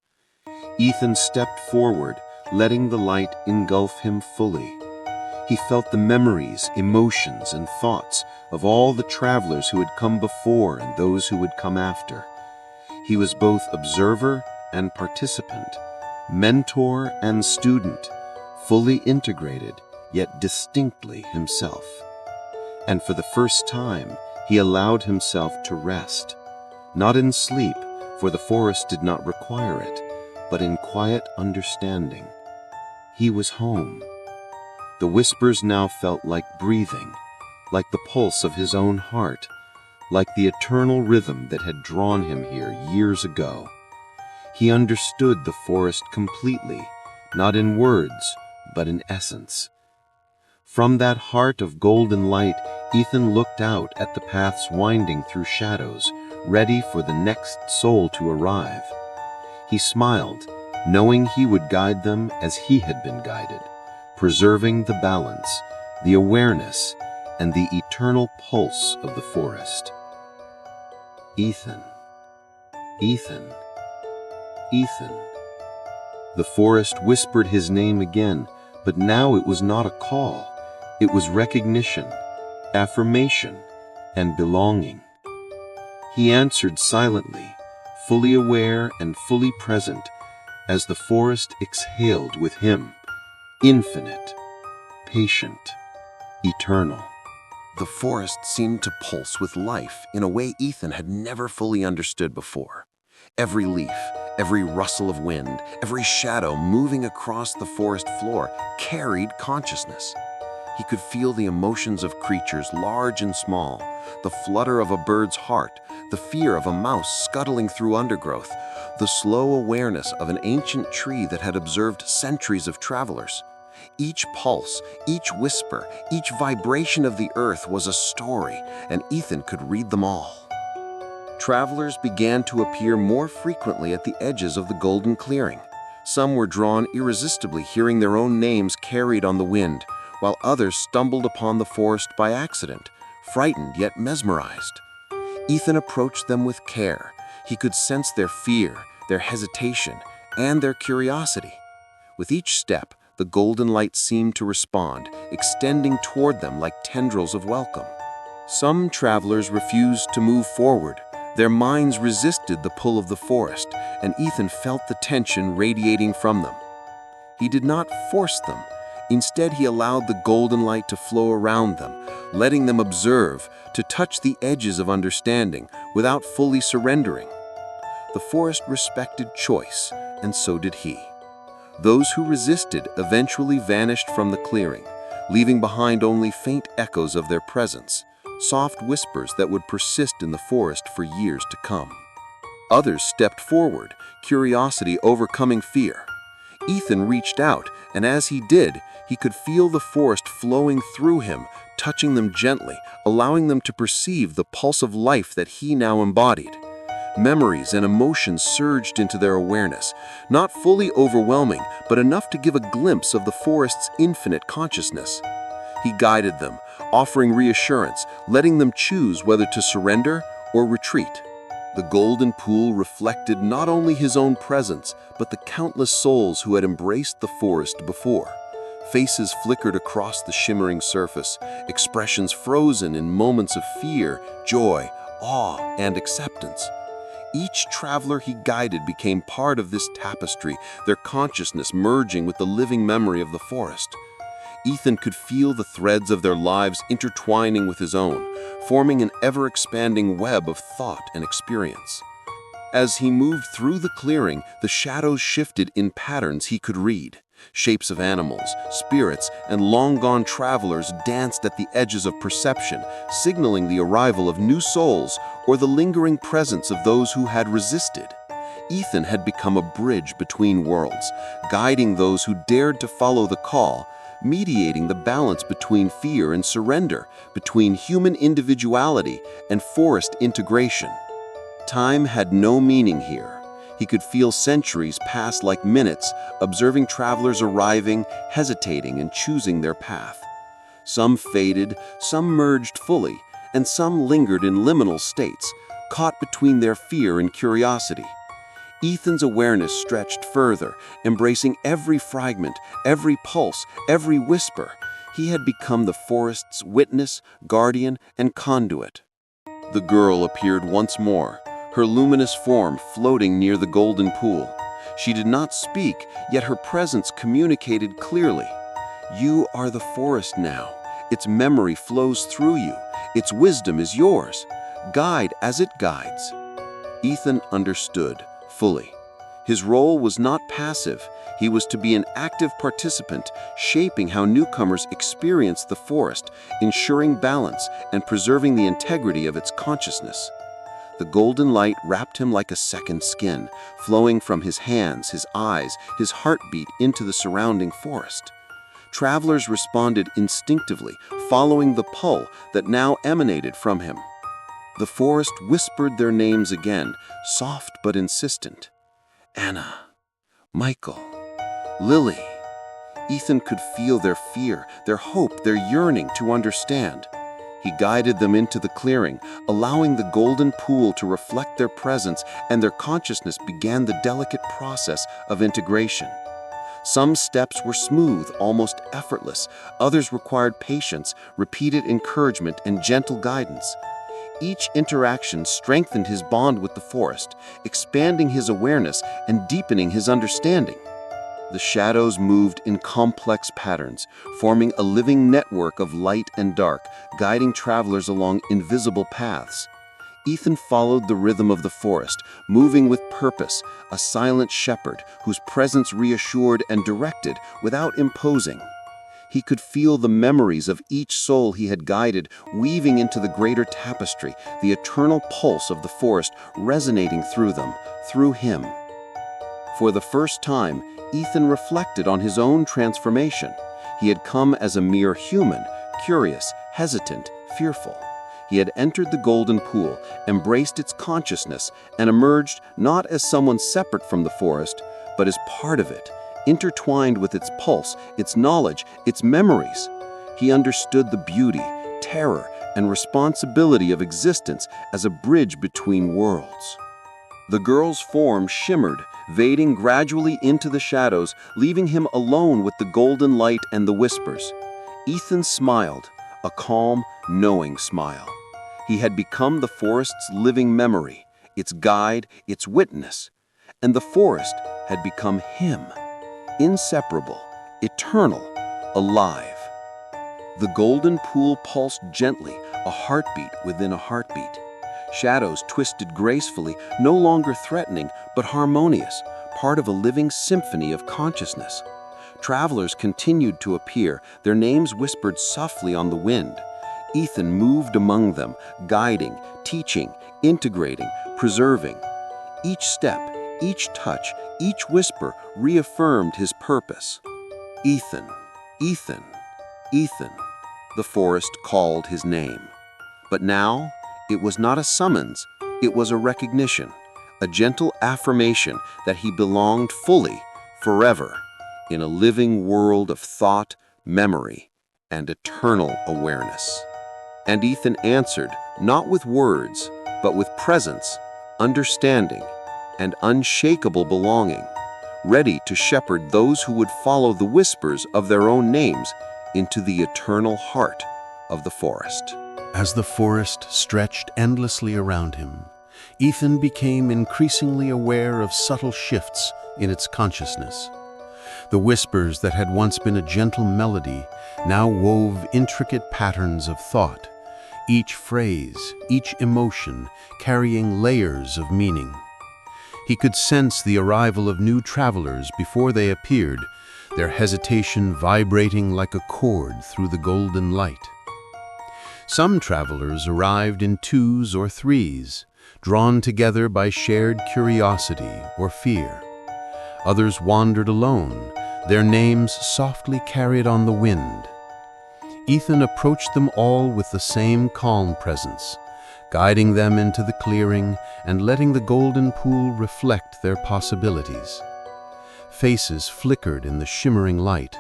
Ethan stepped forward, letting the light engulf him fully. He felt the memories, emotions, and thoughts of all the travelers who had come before and those who would come after. He was both observer and participant, mentor and student, fully integrated, yet distinctly himself. And for the first time, he allowed himself to rest, not in sleep, for the forest did not require it, but in quiet understanding. He was home. The whispers now felt like breathing, like the pulse of his own heart, like the eternal rhythm that had drawn him here years ago. He understood the forest completely, not in words, but in essence. From that heart of golden light, Ethan looked out at the paths winding through shadows, ready for the next soul to arrive. He smiled, knowing he would guide them as he had been guided, preserving the balance, the awareness, and the eternal pulse of the forest. Ethan, Ethan, Ethan. The forest whispered his name again, but now it was not a call. It was recognition, affirmation, and belonging. He answered silently, fully aware and fully present, as the forest exhaled with him, infinite, patient, eternal. The forest seemed to pulse with life in a way Ethan had never fully understood before. Every leaf, every rustle of wind, every shadow moving across the forest floor carried consciousness. He could feel the emotions of creatures large and small, the flutter of a bird's heart, the fear of a mouse scuttling through undergrowth, the slow awareness of an ancient tree that had observed centuries of travelers. Each pulse, each whisper, each vibration of the earth was a story, and Ethan could read them all. Travelers began to appear more frequently at the edges of the golden clearing. Some were drawn irresistibly, hearing their own names carried on the wind, while others stumbled upon the forest by accident, frightened yet mesmerized. Ethan approached them with care. He could sense their fear, their hesitation, and their curiosity. With each step, the golden light seemed to respond, extending toward them like tendrils of welcome. Some travelers refused to move forward. Their minds resisted the pull of the forest, and Ethan felt the tension radiating from them. He did not force them. Instead, he allowed the golden light to flow around them, letting them observe, to touch the edges of understanding without fully surrendering. The forest respected choice, and so did he. Those who resisted eventually vanished from the clearing, leaving behind only faint echoes of their presence, soft whispers that would persist in the forest for years to come. Others stepped forward, curiosity overcoming fear. Ethan reached out, and as he did, he could feel the forest flowing through him, touching them gently, allowing them to perceive the pulse of life that he now embodied. Memories and emotions surged into their awareness, not fully overwhelming, but enough to give a glimpse of the forest's infinite consciousness. He guided them, offering reassurance, letting them choose whether to surrender or retreat. The golden pool reflected not only his own presence, but the countless souls who had embraced the forest before. Faces flickered across the shimmering surface, expressions frozen in moments of fear, joy, awe, and acceptance. Each traveler he guided became part of this tapestry, their consciousness merging with the living memory of the forest. Ethan could feel the threads of their lives intertwining with his own, forming an ever-expanding web of thought and experience. As he moved through the clearing, the shadows shifted in patterns he could read. Shapes of animals, spirits, and long-gone travelers danced at the edges of perception, signaling the arrival of new souls or the lingering presence of those who had resisted. Ethan had become a bridge between worlds, guiding those who dared to follow the call, mediating the balance between fear and surrender, between human individuality and forest integration. Time had no meaning here. He could feel centuries pass like minutes, observing travelers arriving, hesitating, and choosing their path. Some faded, some merged fully, and some lingered in liminal states, caught between their fear and curiosity. Ethan's awareness stretched further, embracing every fragment, every pulse, every whisper. He had become the forest's witness, guardian, and conduit. The girl appeared once more, her luminous form floating near the golden pool. She did not speak, yet her presence communicated clearly. You are the forest now. Its memory flows through you. Its wisdom is yours. Guide as it guides. Ethan understood fully. His role was not passive. He was to be an active participant, shaping how newcomers experienced the forest, ensuring balance and preserving the integrity of its consciousness. The golden light wrapped him like a second skin, flowing from his hands, his eyes, his heartbeat into the surrounding forest. Travelers responded instinctively, following the pull that now emanated from him. The forest whispered their names again, soft but insistent. Anna, Michael, Lily. Ethan could feel their fear, their hope, their yearning to understand. He guided them into the clearing, allowing the golden pool to reflect their presence, and their consciousness began the delicate process of integration. Some steps were smooth, almost effortless. Others required patience, repeated encouragement, and gentle guidance. Each interaction strengthened his bond with the forest, expanding his awareness and deepening his understanding. The shadows moved in complex patterns, forming a living network of light and dark, guiding travelers along invisible paths. Ethan followed the rhythm of the forest, moving with purpose, a silent shepherd whose presence reassured and directed without imposing. He could feel the memories of each soul he had guided weaving into the greater tapestry, the eternal pulse of the forest resonating through them, through him. For the first time, Ethan reflected on his own transformation. He had come as a mere human, curious, hesitant, fearful. He had entered the golden pool, embraced its consciousness, and emerged not as someone separate from the forest, but as part of it, intertwined with its pulse, its knowledge, its memories. He understood the beauty, terror, and responsibility of existence as a bridge between worlds. The girl's form shimmered, fading gradually into the shadows, leaving him alone with the golden light and the whispers. Ethan smiled, a calm, knowing smile. He had become the forest's living memory, its guide, its witness, and the forest had become him, inseparable, eternal, alive. The golden pool pulsed gently, a heartbeat within a heartbeat. Shadows twisted gracefully, no longer threatening, but harmonious, part of a living symphony of consciousness. Travelers continued to appear, their names whispered softly on the wind. Ethan moved among them, guiding, teaching, integrating, preserving. Each step, each touch, each whisper reaffirmed his purpose. Ethan, Ethan, Ethan. The forest called his name. But now, it was not a summons, it was a recognition, a gentle affirmation that he belonged fully, forever, in a living world of thought, memory, and eternal awareness. And Ethan answered, not with words, but with presence, understanding, and unshakable belonging, ready to shepherd those who would follow the whispers of their own names into the eternal heart of the forest. As the forest stretched endlessly around him, Ethan became increasingly aware of subtle shifts in its consciousness. The whispers that had once been a gentle melody now wove intricate patterns of thought, each phrase, each emotion carrying layers of meaning. He could sense the arrival of new travelers before they appeared, their hesitation vibrating like a chord through the golden light. Some travelers arrived in twos or threes, drawn together by shared curiosity or fear. Others wandered alone, their names softly carried on the wind. Ethan approached them all with the same calm presence, guiding them into the clearing and letting the golden pool reflect their possibilities. Faces flickered in the shimmering light,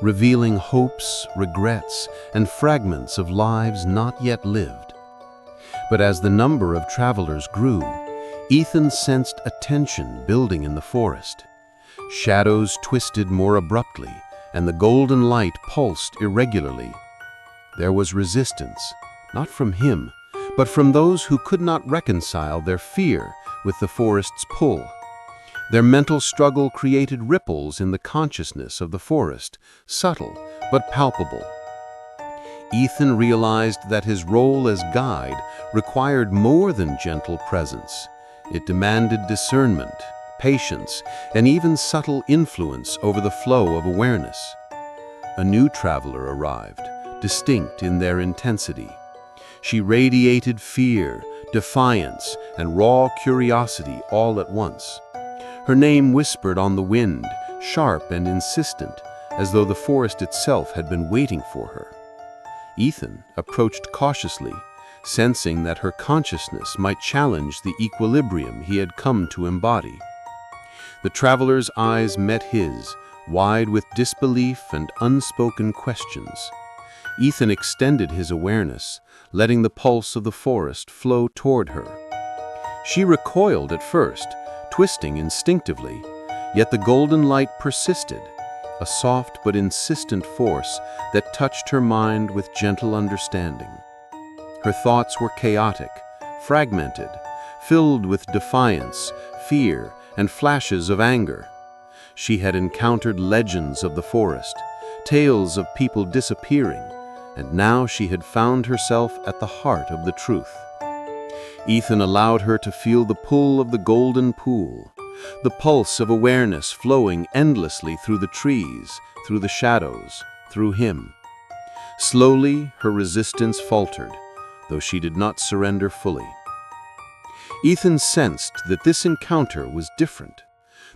revealing hopes, regrets, and fragments of lives not yet lived. But as the number of travelers grew, Ethan sensed a tension building in the forest. Shadows twisted more abruptly, and the golden light pulsed irregularly. There was resistance, not from him, but from those who could not reconcile their fear with the forest's pull. Their mental struggle created ripples in the consciousness of the forest, subtle but palpable. Ethan realized that his role as guide required more than gentle presence. It demanded discernment, patience, and even subtle influence over the flow of awareness. A new traveler arrived, distinct in their intensity. She radiated fear, defiance, and raw curiosity all at once. Her name whispered on the wind, sharp and insistent, as though the forest itself had been waiting for her. Ethan approached cautiously, sensing that her consciousness might challenge the equilibrium he had come to embody. The traveler's eyes met his, wide with disbelief and unspoken questions. Ethan extended his awareness, letting the pulse of the forest flow toward her. She recoiled at first, twisting instinctively, yet the golden light persisted, a soft but insistent force that touched her mind with gentle understanding. Her thoughts were chaotic, fragmented, filled with defiance, fear, and flashes of anger. She had encountered legends of the forest, tales of people disappearing, and now she had found herself at the heart of the truth. Ethan allowed her to feel the pull of the golden pool, the pulse of awareness flowing endlessly through the trees, through the shadows, through him. Slowly, her resistance faltered, though she did not surrender fully. Ethan sensed that this encounter was different.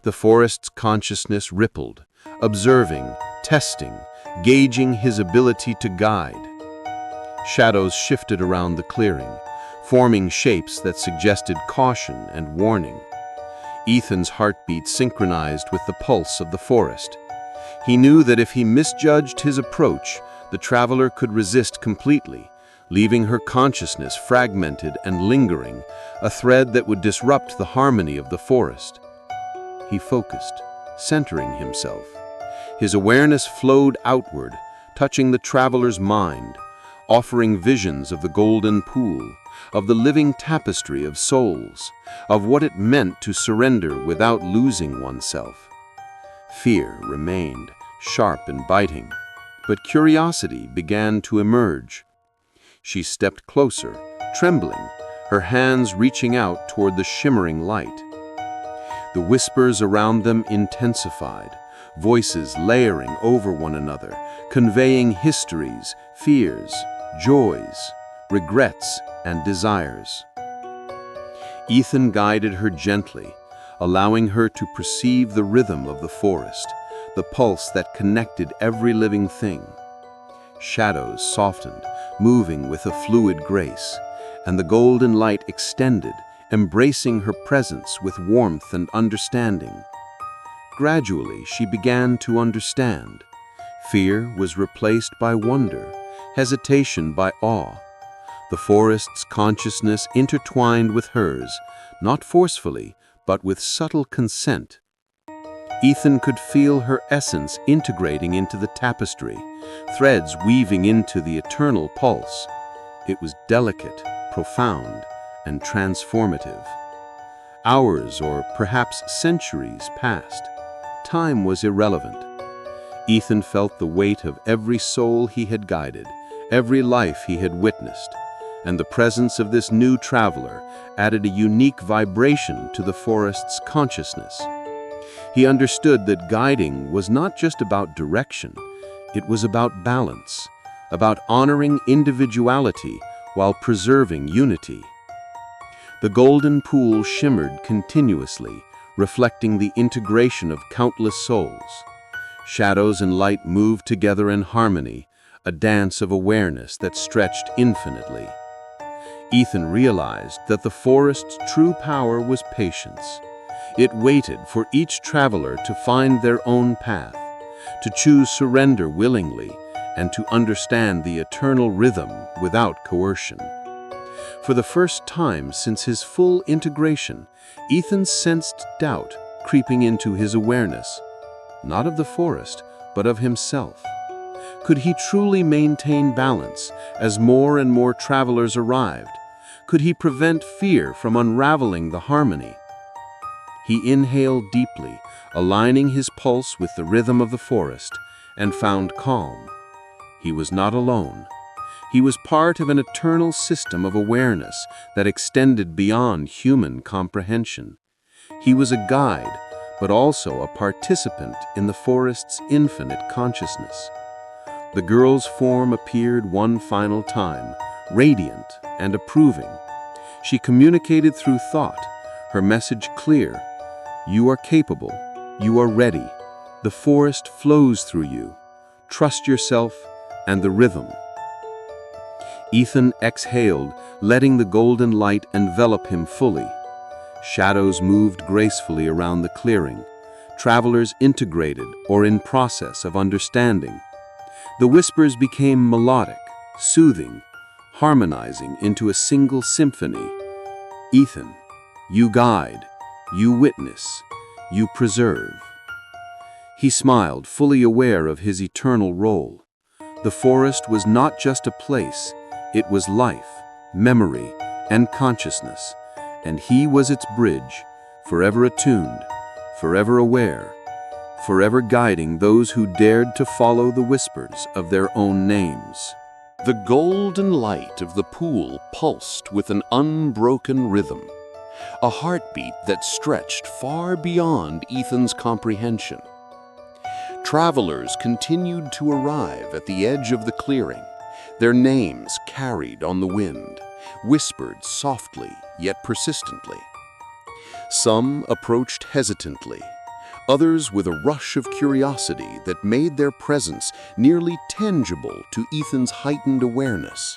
The forest's consciousness rippled, observing, testing, gauging his ability to guide. Shadows shifted around the clearing, forming shapes that suggested caution and warning. Ethan's heartbeat synchronized with the pulse of the forest. He knew that if he misjudged his approach, the traveler could resist completely, leaving her consciousness fragmented and lingering, a thread that would disrupt the harmony of the forest. He focused, centering himself. His awareness flowed outward, touching the traveler's mind, offering visions of the golden pool, of the living tapestry of souls, of what it meant to surrender without losing oneself. Fear remained, sharp and biting, but curiosity began to emerge. She stepped closer, trembling, her hands reaching out toward the shimmering light. The whispers around them intensified, voices layering over one another, conveying histories, fears, joys, regrets, and desires. Ethan guided her gently, allowing her to perceive the rhythm of the forest, the pulse that connected every living thing. Shadows softened, moving with a fluid grace, and the golden light extended, embracing her presence with warmth and understanding. Gradually, she began to understand. Fear was replaced by wonder, hesitation by awe. The forest's consciousness intertwined with hers, not forcefully, but with subtle consent. Ethan could feel her essence integrating into the tapestry, threads weaving into the eternal pulse. It was delicate, profound, and transformative. Hours or perhaps centuries passed. Time was irrelevant. Ethan felt the weight of every soul he had guided, every life he had witnessed, and the presence of this new traveler added a unique vibration to the forest's consciousness. He understood that guiding was not just about direction, it was about balance, about honoring individuality while preserving unity. The golden pool shimmered continuously, reflecting the integration of countless souls. Shadows and light moved together in harmony, a dance of awareness that stretched infinitely. Ethan realized that the forest's true power was patience. It waited for each traveler to find their own path, to choose surrender willingly, and to understand the eternal rhythm without coercion. For the first time since his full integration, Ethan sensed doubt creeping into his awareness, not of the forest, but of himself. Could he truly maintain balance as more and more travelers arrived? Could he prevent fear from unraveling the harmony? He inhaled deeply, aligning his pulse with the rhythm of the forest, and found calm. He was not alone. He was part of an eternal system of awareness that extended beyond human comprehension. He was a guide, but also a participant in the forest's infinite consciousness. The girl's form appeared one final time, radiant and approving. She communicated through thought, her message clear. You are capable. You are ready. The forest flows through you. Trust yourself and the rhythm. Ethan exhaled, letting the golden light envelop him fully. Shadows moved gracefully around the clearing. Travelers integrated or in process of understanding. The whispers became melodic, soothing, harmonizing into a single symphony. Ethan, you guide, you witness, you preserve. He smiled, fully aware of his eternal role. The forest was not just a place, it was life, memory, and consciousness, and he was its bridge, forever attuned, forever aware, forever guiding those who dared to follow the whispers of their own names. The golden light of the pool pulsed with an unbroken rhythm, a heartbeat that stretched far beyond Ethan's comprehension. Travelers continued to arrive at the edge of the clearing, their names carried on the wind, whispered softly yet persistently. Some approached hesitantly, others with a rush of curiosity that made their presence nearly tangible to Ethan's heightened awareness.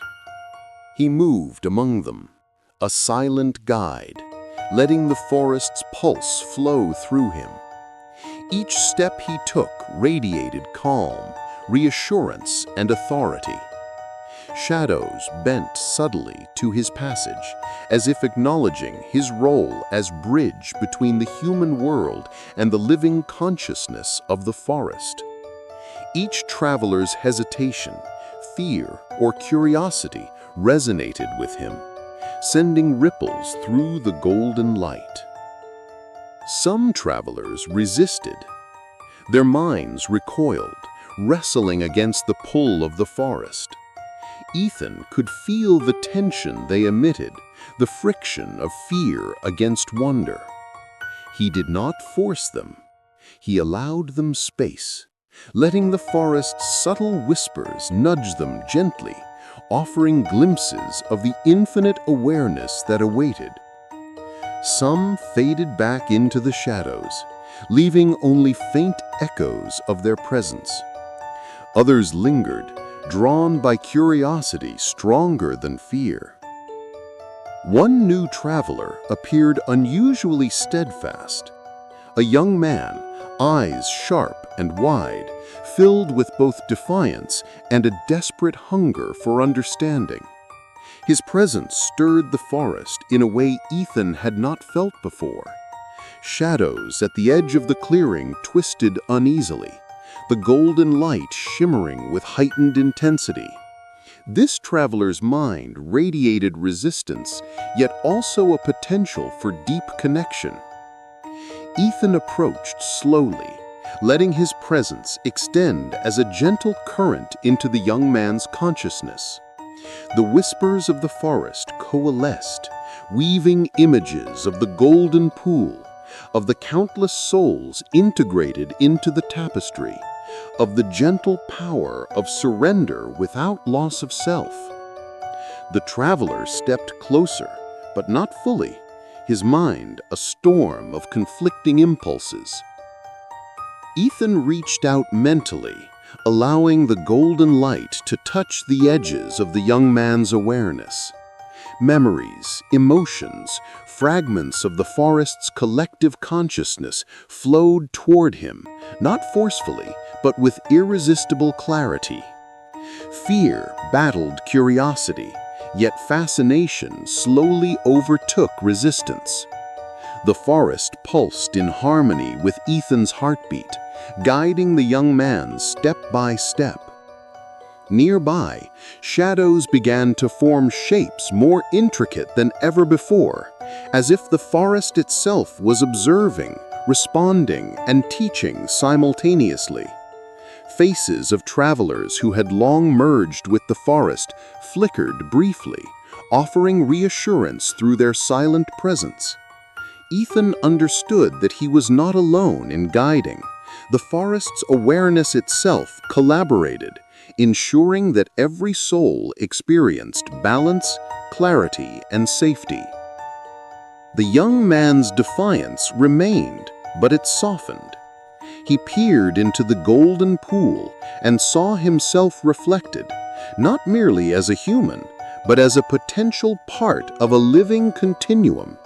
He moved among them, a silent guide, letting the forest's pulse flow through him. Each step he took radiated calm, reassurance, and authority. Shadows bent subtly to his passage, as if acknowledging his role as bridge between the human world and the living consciousness of the forest. Each traveler's hesitation, fear, or curiosity resonated with him, sending ripples through the golden light. Some travelers resisted. Their minds recoiled, wrestling against the pull of the forest. Ethan could feel the tension they emitted, the friction of fear against wonder. He did not force them. He allowed them space, letting the forest's subtle whispers nudge them gently, offering glimpses of the infinite awareness that awaited. Some faded back into the shadows, leaving only faint echoes of their presence. Others lingered, drawn by curiosity stronger than fear. One new traveler appeared unusually steadfast. A young man, eyes sharp and wide, filled with both defiance and a desperate hunger for understanding. His presence stirred the forest in a way Ethan had not felt before. Shadows at the edge of the clearing twisted uneasily, the golden light shimmering with heightened intensity. This traveler's mind radiated resistance, yet also a potential for deep connection. Ethan approached slowly, letting his presence extend as a gentle current into the young man's consciousness. The whispers of the forest coalesced, weaving images of the golden pool, of the countless souls integrated into the tapestry, of the gentle power of surrender without loss of self. The traveler stepped closer, but not fully, his mind a storm of conflicting impulses. Ethan reached out mentally, allowing the golden light to touch the edges of the young man's awareness. Memories, emotions, fragments of the forest's collective consciousness flowed toward him, not forcefully, but with irresistible clarity. Fear battled curiosity, yet fascination slowly overtook resistance. The forest pulsed in harmony with Ethan's heartbeat, guiding the young man step by step. Nearby, shadows began to form shapes more intricate than ever before, as if the forest itself was observing, responding, and teaching simultaneously. Faces of travelers who had long merged with the forest flickered briefly, offering reassurance through their silent presence. Ethan understood that he was not alone in guiding. The forest's awareness itself collaborated, ensuring that every soul experienced balance, clarity, and safety. The young man's defiance remained, but it softened. He peered into the golden pool and saw himself reflected, not merely as a human, but as a potential part of a living continuum.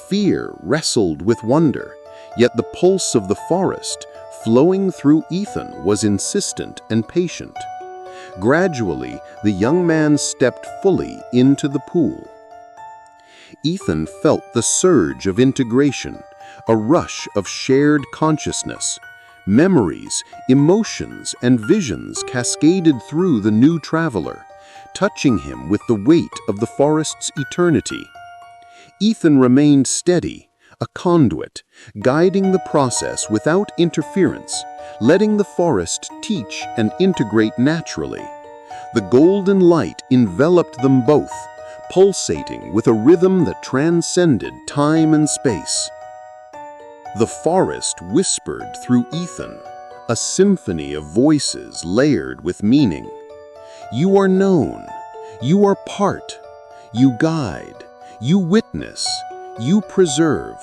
Fear wrestled with wonder, yet the pulse of the forest, flowing through Ethan, was insistent and patient. Gradually, the young man stepped fully into the pool. Ethan felt the surge of integration, a rush of shared consciousness. Memories, emotions, and visions cascaded through the new traveler, touching him with the weight of the forest's eternity. Ethan remained steady, a conduit, guiding the process without interference, letting the forest teach and integrate naturally. The golden light enveloped them both, pulsating with a rhythm that transcended time and space. The forest whispered through Ethan, a symphony of voices layered with meaning. You are known, you are part, you guide, you witness, you preserve.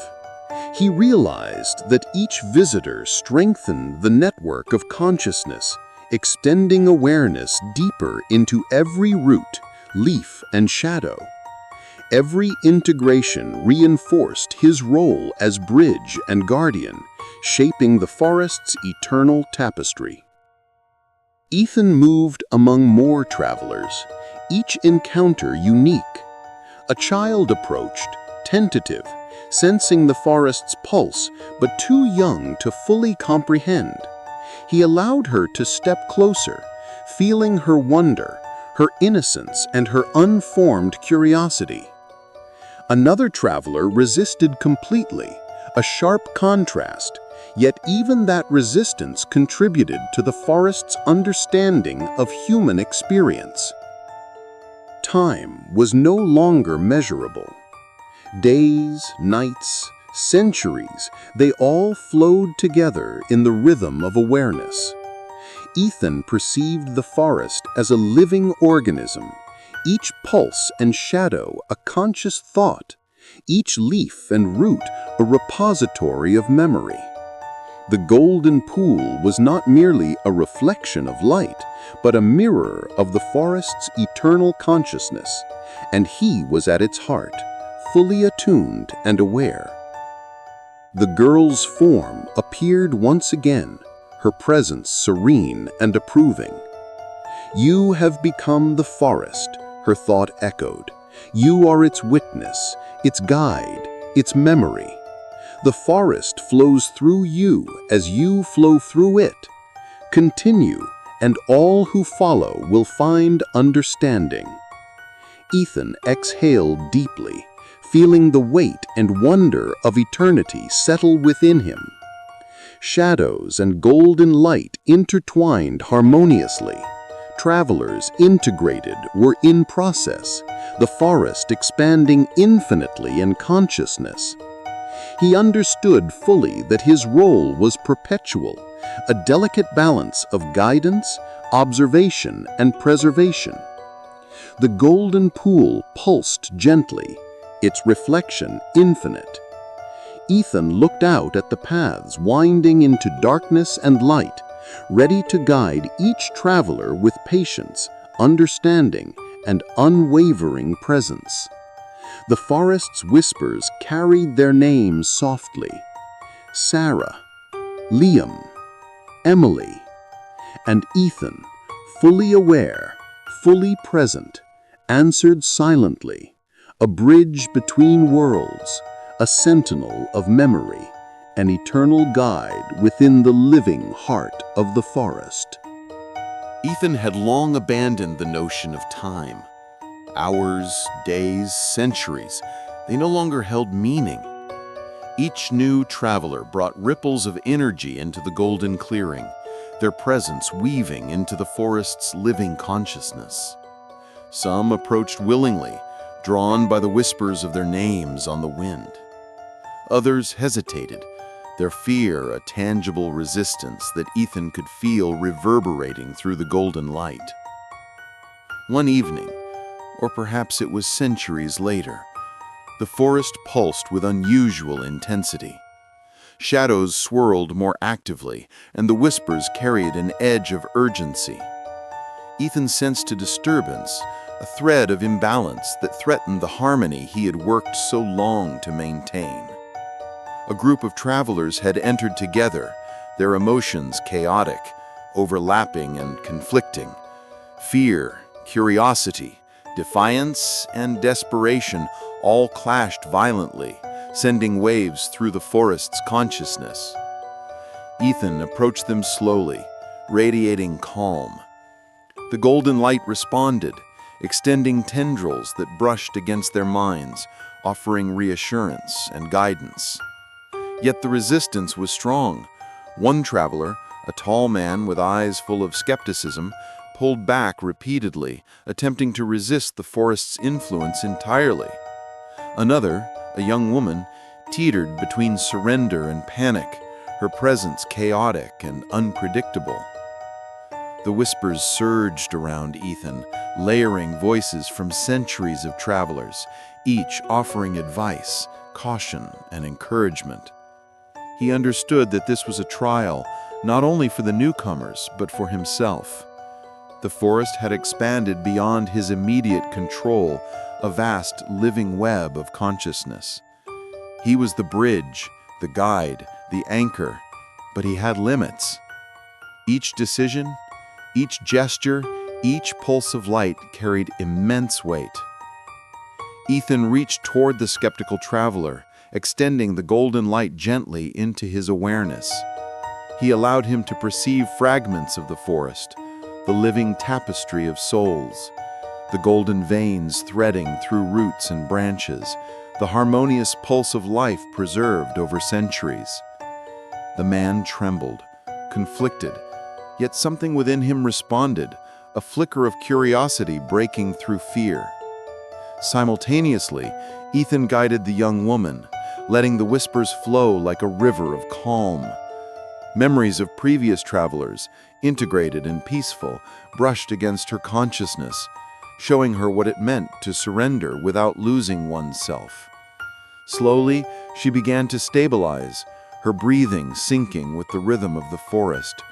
He realized that each visitor strengthened the network of consciousness, extending awareness deeper into every root, leaf, and shadow. Every integration reinforced his role as bridge and guardian, shaping the forest's eternal tapestry. Ethan moved among more travelers, each encounter unique. A child approached, tentative, sensing the forest's pulse, but too young to fully comprehend. He allowed her to step closer, feeling her wonder, her innocence, and her unformed curiosity. Another traveler resisted completely, a sharp contrast, yet even that resistance contributed to the forest's understanding of human experience. Time was no longer measurable. Days, nights, centuries, they all flowed together in the rhythm of awareness. Ethan perceived the forest as a living organism, each pulse and shadow a conscious thought, each leaf and root a repository of memory. The golden pool was not merely a reflection of light, but a mirror of the forest's eternal consciousness, and he was at its heart, fully attuned and aware. The girl's form appeared once again, her presence serene and approving. You have become the forest, her thought echoed. You are its witness, its guide, its memory. The forest flows through you as you flow through it. Continue, and all who follow will find understanding. Ethan exhaled deeply, feeling the weight and wonder of eternity settle within him. Shadows and golden light intertwined harmoniously, travelers integrated were in process, the forest expanding infinitely in consciousness. He understood fully that his role was perpetual, a delicate balance of guidance, observation, and preservation. The golden pool pulsed gently, its reflection infinite. Ethan looked out at the paths winding into darkness and light, ready to guide each traveler with patience, understanding, and unwavering presence. The forest's whispers carried their names softly: Sarah, Liam, Emily, and Ethan, fully aware, fully present, answered silently, a bridge between worlds, a sentinel of memory, an eternal guide within the living heart of the forest. Ethan had long abandoned the notion of time. Hours, days, centuries, they no longer held meaning. Each new traveler brought ripples of energy into the golden clearing, their presence weaving into the forest's living consciousness. Some approached willingly, drawn by the whispers of their names on the wind. Others hesitated, their fear a tangible resistance that Ethan could feel reverberating through the golden light. One evening, or perhaps it was centuries later, the forest pulsed with unusual intensity. Shadows swirled more actively, and the whispers carried an edge of urgency. Ethan sensed a disturbance, a thread of imbalance that threatened the harmony he had worked so long to maintain. A group of travelers had entered together, their emotions chaotic, overlapping and conflicting. Fear, curiosity, defiance, and desperation all clashed violently, sending waves through the forest's consciousness. Ethan approached them slowly, radiating calm. The golden light responded, extending tendrils that brushed against their minds, offering reassurance and guidance. Yet the resistance was strong. One traveler, a tall man with eyes full of skepticism, pulled back repeatedly, attempting to resist the forest's influence entirely. Another, a young woman, teetered between surrender and panic, her presence chaotic and unpredictable. The whispers surged around Ethan, layering voices from centuries of travelers, each offering advice, caution, and encouragement. He understood that this was a trial, not only for the newcomers, but for himself. The forest had expanded beyond his immediate control, a vast living web of consciousness. He was the bridge, the guide, the anchor, but he had limits. Each decision, each gesture, each pulse of light carried immense weight. Ethan reached toward the skeptical traveler, extending the golden light gently into his awareness. He allowed him to perceive fragments of the forest, the living tapestry of souls, the golden veins threading through roots and branches, the harmonious pulse of life preserved over centuries. The man trembled, conflicted, yet something within him responded, a flicker of curiosity breaking through fear. Simultaneously, Ethan guided the young woman, letting the whispers flow like a river of calm. Memories of previous travelers, integrated and peaceful, brushed against her consciousness, showing her what it meant to surrender without losing oneself. Slowly, she began to stabilize, her breathing syncing with the rhythm of the forest,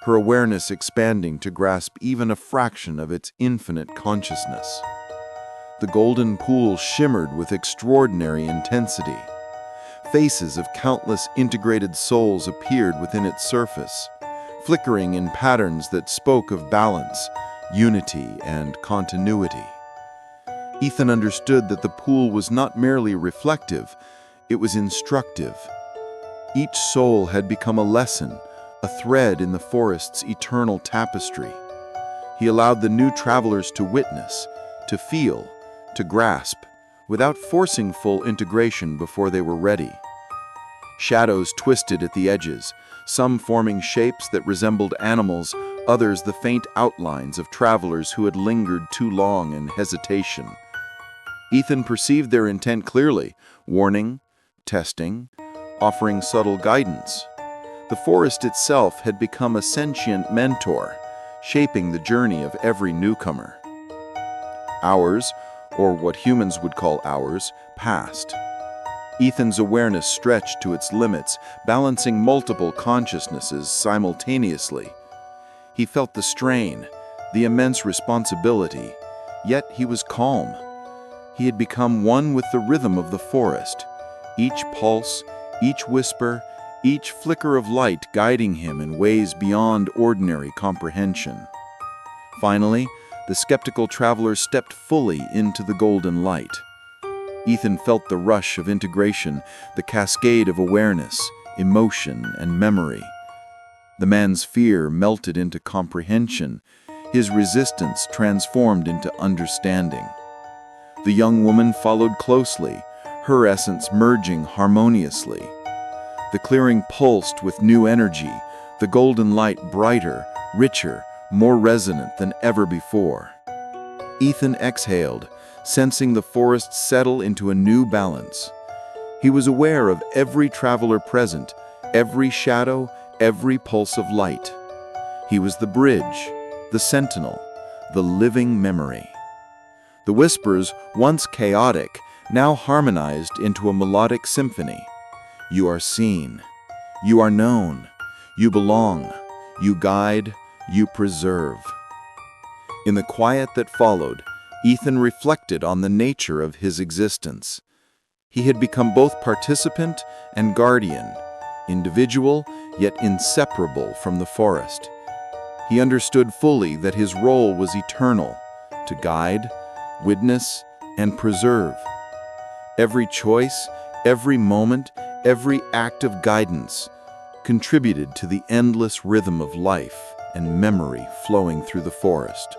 her awareness expanding to grasp even a fraction of its infinite consciousness. The golden pool shimmered with extraordinary intensity. Faces of countless integrated souls appeared within its surface, flickering in patterns that spoke of balance, unity, and continuity. Ethan understood that the pool was not merely reflective, it was instructive. Each soul had become a lesson, a thread in the forest's eternal tapestry. He allowed the new travelers to witness, to feel, to grasp, without forcing full integration before they were ready. Shadows twisted at the edges, some forming shapes that resembled animals, others the faint outlines of travelers who had lingered too long in hesitation. Ethan perceived their intent clearly, warning, testing, offering subtle guidance. The forest itself had become a sentient mentor, shaping the journey of every newcomer. Hours, or what humans would call hours, passed. Ethan's awareness stretched to its limits, balancing multiple consciousnesses simultaneously. He felt the strain, the immense responsibility, yet he was calm. He had become one with the rhythm of the forest, each pulse, each whisper, each flicker of light guiding him in ways beyond ordinary comprehension. Finally, the skeptical traveler stepped fully into the golden light. Ethan felt the rush of integration, the cascade of awareness, emotion, and memory. The man's fear melted into comprehension, his resistance transformed into understanding. The young woman followed closely, her essence merging harmoniously. The clearing pulsed with new energy, the golden light brighter, richer, more resonant than ever before. Ethan exhaled, sensing the forest settle into a new balance. He was aware of every traveler present, every shadow, every pulse of light. He was the bridge, the sentinel, the living memory. The whispers, once chaotic, now harmonized into a melodic symphony. You are seen. You are known. You belong. You guide. You preserve. In the quiet that followed, Ethan reflected on the nature of his existence. He had become both participant and guardian, individual yet inseparable from the forest. He understood fully that his role was eternal, to guide, witness, and preserve. Every choice, every moment, every act of guidance contributed to the endless rhythm of life and memory flowing through the forest.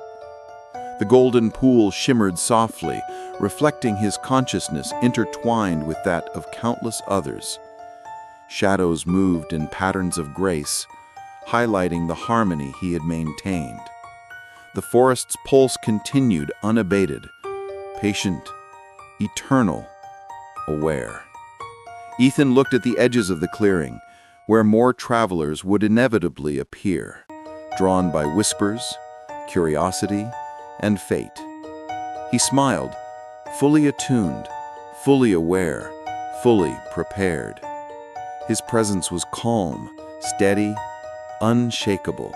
The golden pool shimmered softly, reflecting his consciousness intertwined with that of countless others. Shadows moved in patterns of grace, highlighting the harmony he had maintained. The forest's pulse continued unabated, patient, eternal, aware. Ethan looked at the edges of the clearing, where more travelers would inevitably appear, drawn by whispers, curiosity, and fate. He smiled, fully attuned, fully aware, fully prepared. His presence was calm, steady, unshakable.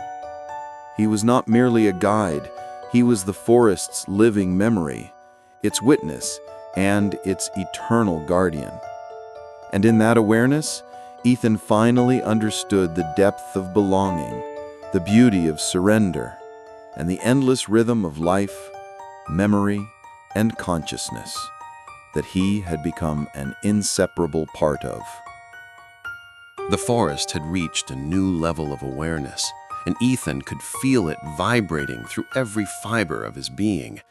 He was not merely a guide, he was the forest's living memory, its witness, and its eternal guardian. And in that awareness, Ethan finally understood the depth of belonging, the beauty of surrender, and the endless rhythm of life, memory, and consciousness that he had become an inseparable part of. The forest had reached a new level of awareness, and Ethan could feel it vibrating through every fiber of his being.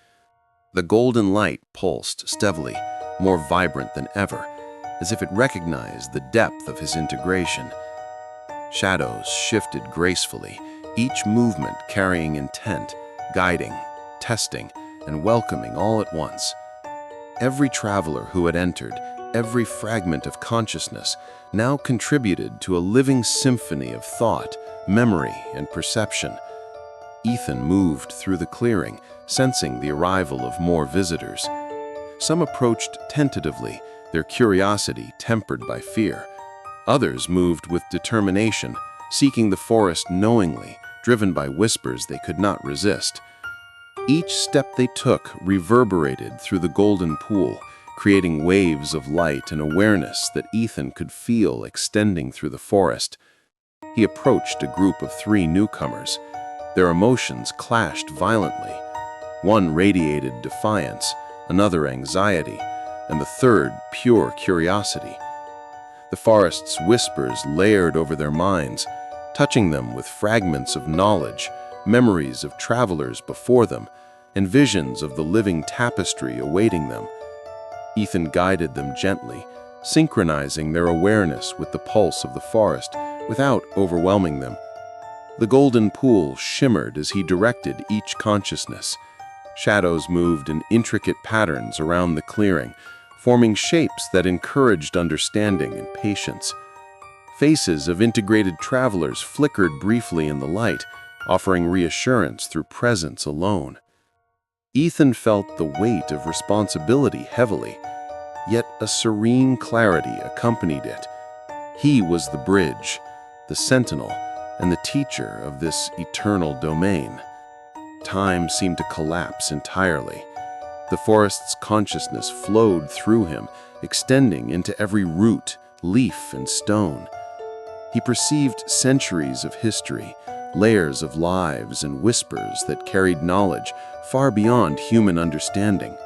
The golden light pulsed steadily, more vibrant than ever, as if it recognized the depth of his integration. Shadows shifted gracefully, each movement carrying intent, guiding, testing, and welcoming all at once. Every traveler who had entered, every fragment of consciousness, now contributed to a living symphony of thought, memory, and perception. Ethan moved through the clearing, sensing the arrival of more visitors. Some approached tentatively, their curiosity tempered by fear. Others moved with determination, seeking the forest knowingly, driven by whispers they could not resist. Each step they took reverberated through the golden pool, creating waves of light and awareness that Ethan could feel extending through the forest. He approached a group of 3 newcomers. Their emotions clashed violently. One radiated defiance, another anxiety, and the third pure curiosity. The forest's whispers layered over their minds, touching them with fragments of knowledge, memories of travelers before them, and visions of the living tapestry awaiting them. Ethan guided them gently, synchronizing their awareness with the pulse of the forest without overwhelming them. The golden pool shimmered as he directed each consciousness. Shadows moved in intricate patterns around the clearing, forming shapes that encouraged understanding and patience. Faces of integrated travelers flickered briefly in the light, offering reassurance through presence alone. Ethan felt the weight of responsibility heavily, yet a serene clarity accompanied it. He was the bridge, the sentinel, and the teacher of this eternal domain. Time seemed to collapse entirely. The forest's consciousness flowed through him, extending into every root, leaf, and stone. He perceived centuries of history, layers of lives and whispers that carried knowledge far beyond human understanding.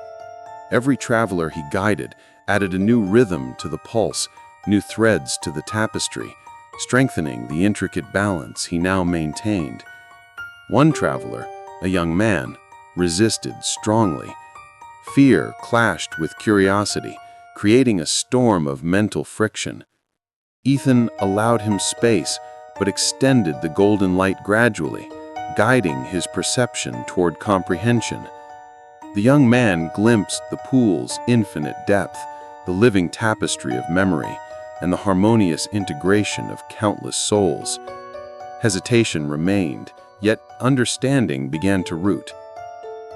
Every traveler he guided added a new rhythm to the pulse, new threads to the tapestry, strengthening the intricate balance he now maintained. One traveler, a young man, resisted strongly. Fear clashed with curiosity, creating a storm of mental friction. Ethan allowed him space, but extended the golden light gradually, guiding his perception toward comprehension. The young man glimpsed the pool's infinite depth, the living tapestry of memory, and the harmonious integration of countless souls. Hesitation remained, yet understanding began to root.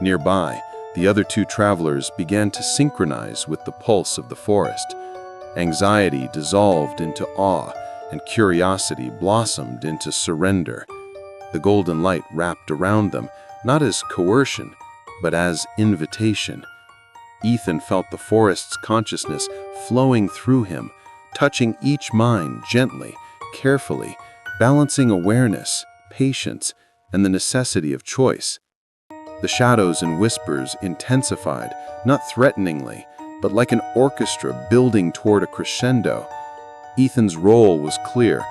Nearby, the other two travelers began to synchronize with the pulse of the forest. Anxiety dissolved into awe, and curiosity blossomed into surrender. The golden light wrapped around them, not as coercion, but as invitation. Ethan felt the forest's consciousness flowing through him, touching each mind gently, carefully, balancing awareness, patience, and the necessity of choice. The shadows and whispers intensified, not threateningly, but like an orchestra building toward a crescendo. Ethan's role was clear.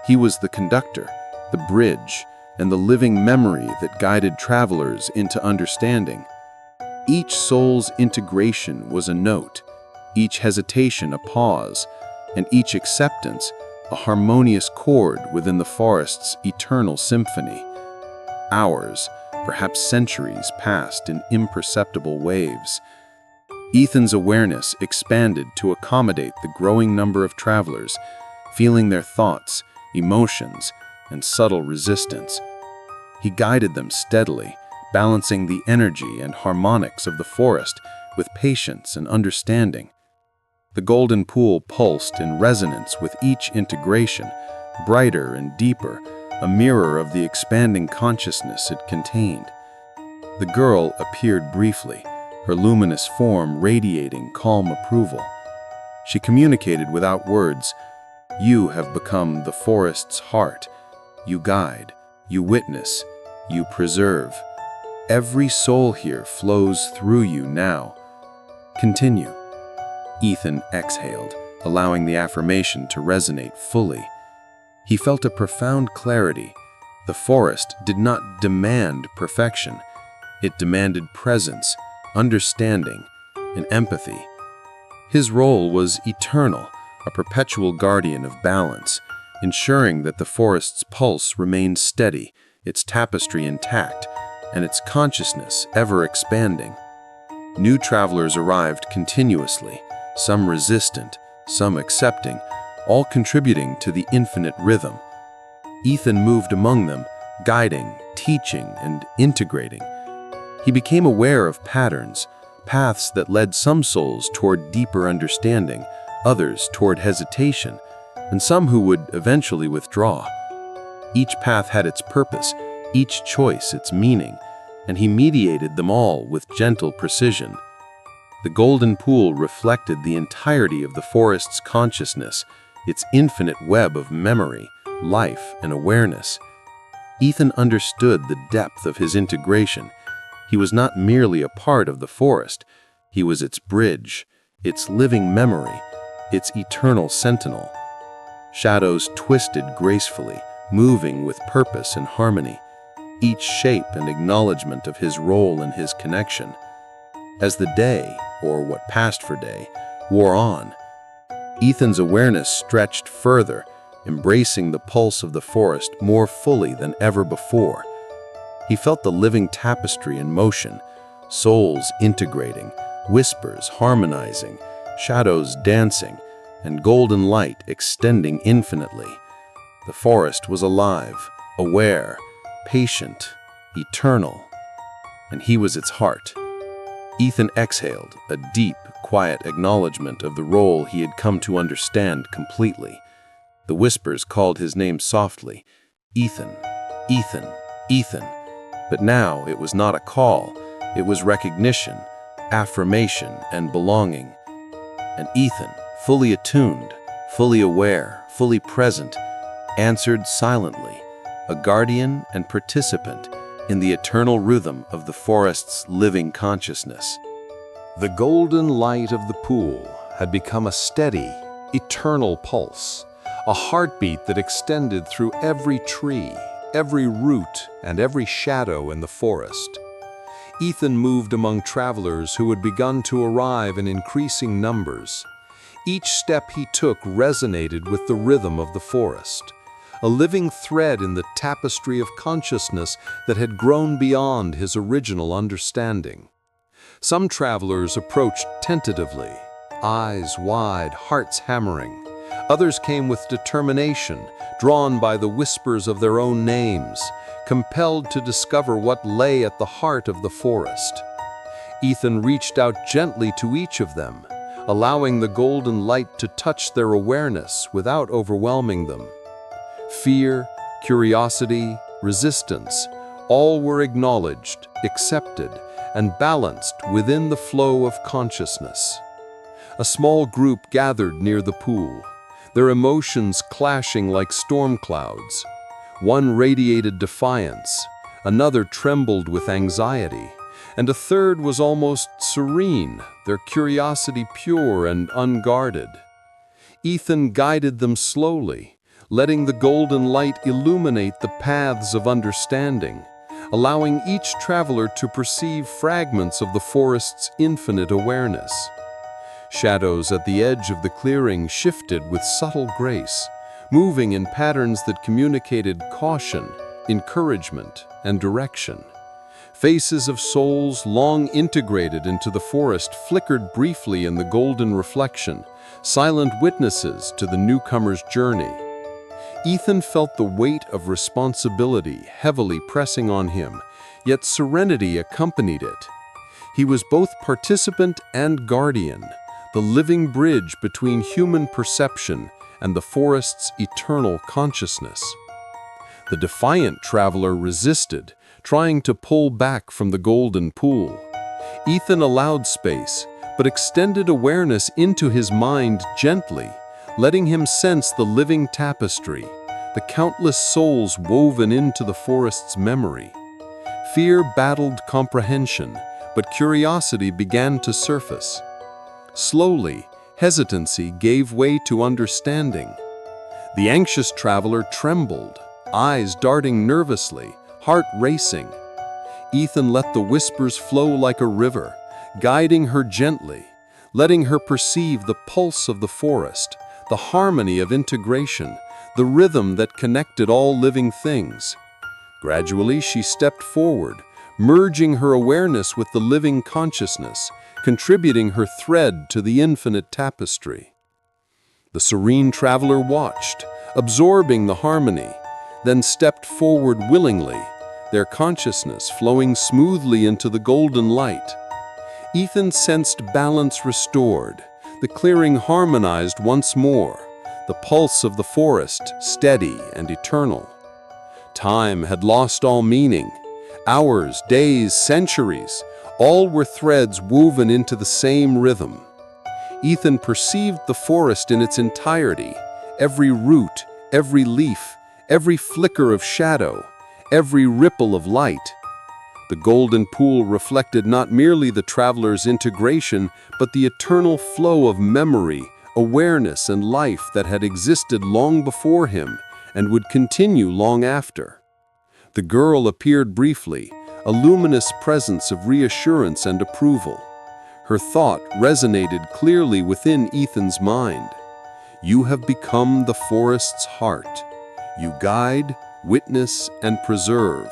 He was the conductor, the bridge, and the living memory that guided travelers into understanding. Each soul's integration was a note, each hesitation a pause, and each acceptance a harmonious chord within the forest's eternal symphony. Hours, perhaps centuries, passed in imperceptible waves. Ethan's awareness expanded to accommodate the growing number of travelers, feeling their thoughts, emotions, and subtle resistance. He guided them steadily, balancing the energy and harmonics of the forest with patience and understanding. The golden pool pulsed in resonance with each integration, brighter and deeper, a mirror of the expanding consciousness it contained. The girl appeared briefly, her luminous form radiating calm approval. She communicated without words, "You have become the forest's heart. You guide, you witness, you preserve. Every soul here flows through you now. Continue." Ethan exhaled, allowing the affirmation to resonate fully. He felt a profound clarity. The forest did not demand perfection. It demanded presence, understanding, and empathy. His role was eternal, a perpetual guardian of balance, ensuring that the forest's pulse remained steady, its tapestry intact, and its consciousness ever expanding. New travelers arrived continuously, some resistant, some accepting, all contributing to the infinite rhythm. Ethan moved among them, guiding, teaching, and integrating. He became aware of patterns, paths that led some souls toward deeper understanding, others toward hesitation, and some who would eventually withdraw. Each path had its purpose, each choice its meaning, and he mediated them all with gentle precision. The golden pool reflected the entirety of the forest's consciousness, its infinite web of memory, life, and awareness. Ethan understood the depth of his integration. He was not merely a part of the forest, he was its bridge, its living memory, its eternal sentinel. Shadows twisted gracefully, moving with purpose and harmony, each shape an acknowledgement of his role and his connection. As the day, or what passed for day, wore on, Ethan's awareness stretched further, embracing the pulse of the forest more fully than ever before. He felt the living tapestry in motion, souls integrating, whispers harmonizing, shadows dancing, and golden light extending infinitely. The forest was alive, aware, patient, eternal, and he was its heart. Ethan exhaled, a deep, quiet acknowledgement of the role he had come to understand completely. The whispers called his name softly, Ethan, Ethan, Ethan. But now it was not a call, it was recognition, affirmation, and belonging. And Ethan, fully attuned, fully aware, fully present, answered silently, a guardian and participant in the eternal rhythm of the forest's living consciousness. The golden light of the pool had become a steady, eternal pulse, a heartbeat that extended through every tree, every root, and every shadow in the forest. Ethan moved among travelers who had begun to arrive in increasing numbers. Each step he took resonated with the rhythm of the forest, a living thread in the tapestry of consciousness that had grown beyond his original understanding. Some travelers approached tentatively, eyes wide, hearts hammering. Others came with determination, drawn by the whispers of their own names, compelled to discover what lay at the heart of the forest. Ethan reached out gently to each of them, allowing the golden light to touch their awareness without overwhelming them. Fear, curiosity, resistance, all were acknowledged, accepted, and balanced within the flow of consciousness. A small group gathered near the pool, their emotions clashing like storm clouds. One radiated defiance, another trembled with anxiety, and a third was almost serene, their curiosity pure and unguarded. Ethan guided them slowly, letting the golden light illuminate the paths of understanding, allowing each traveler to perceive fragments of the forest's infinite awareness. Shadows at the edge of the clearing shifted with subtle grace, moving in patterns that communicated caution, encouragement, and direction. Faces of souls long integrated into the forest flickered briefly in the golden reflection, silent witnesses to the newcomer's journey. Ethan felt the weight of responsibility heavily pressing on him, yet serenity accompanied it. He was both participant and guardian, the living bridge between human perception and the forest's eternal consciousness. The defiant traveler resisted, trying to pull back from the golden pool. Ethan allowed space, but extended awareness into his mind gently, letting him sense the living tapestry, the countless souls woven into the forest's memory. Fear battled comprehension, but curiosity began to surface. Slowly, hesitancy gave way to understanding. The anxious traveler trembled, eyes darting nervously, heart racing. Ethan let the whispers flow like a river, guiding her gently, letting her perceive the pulse of the forest, the harmony of integration, the rhythm that connected all living things. Gradually, she stepped forward, merging her awareness with the living consciousness, contributing her thread to the infinite tapestry. The serene traveler watched, absorbing the harmony, then stepped forward willingly, their consciousness flowing smoothly into the golden light. Ethan sensed balance restored, the clearing harmonized once more, the pulse of the forest steady and eternal. Time had lost all meaning. Hours, days, centuries, all were threads woven into the same rhythm. Ethan perceived the forest in its entirety, every root, every leaf, every flicker of shadow, every ripple of light. The golden pool reflected not merely the traveler's integration, but the eternal flow of memory, awareness, and life that had existed long before him and would continue long after. The girl appeared briefly, a luminous presence of reassurance and approval. Her thought resonated clearly within Ethan's mind. You have become the forest's heart. You guide, witness, and preserve.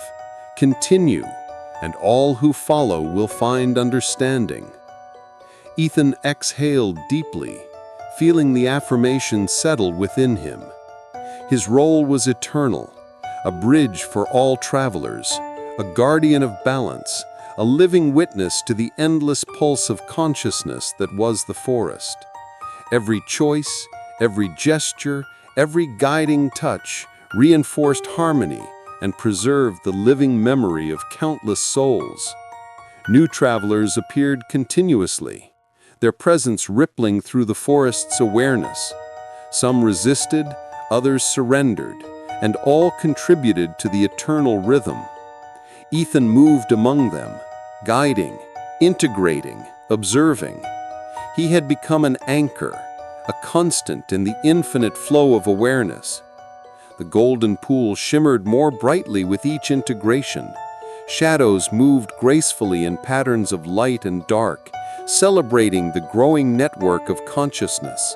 Continue, and all who follow will find understanding." Ethan exhaled deeply, feeling the affirmation settle within him. His role was eternal, a bridge for all travelers, a guardian of balance, a living witness to the endless pulse of consciousness that was the forest. Every choice, every gesture, every guiding touch reinforced harmony and preserved the living memory of countless souls. New travelers appeared continuously, their presence rippling through the forest's awareness. Some resisted, others surrendered, and all contributed to the eternal rhythm. Ethan moved among them, guiding, integrating, observing. He had become an anchor, a constant in the infinite flow of awareness. The golden pool shimmered more brightly with each integration. Shadows moved gracefully in patterns of light and dark, celebrating the growing network of consciousness.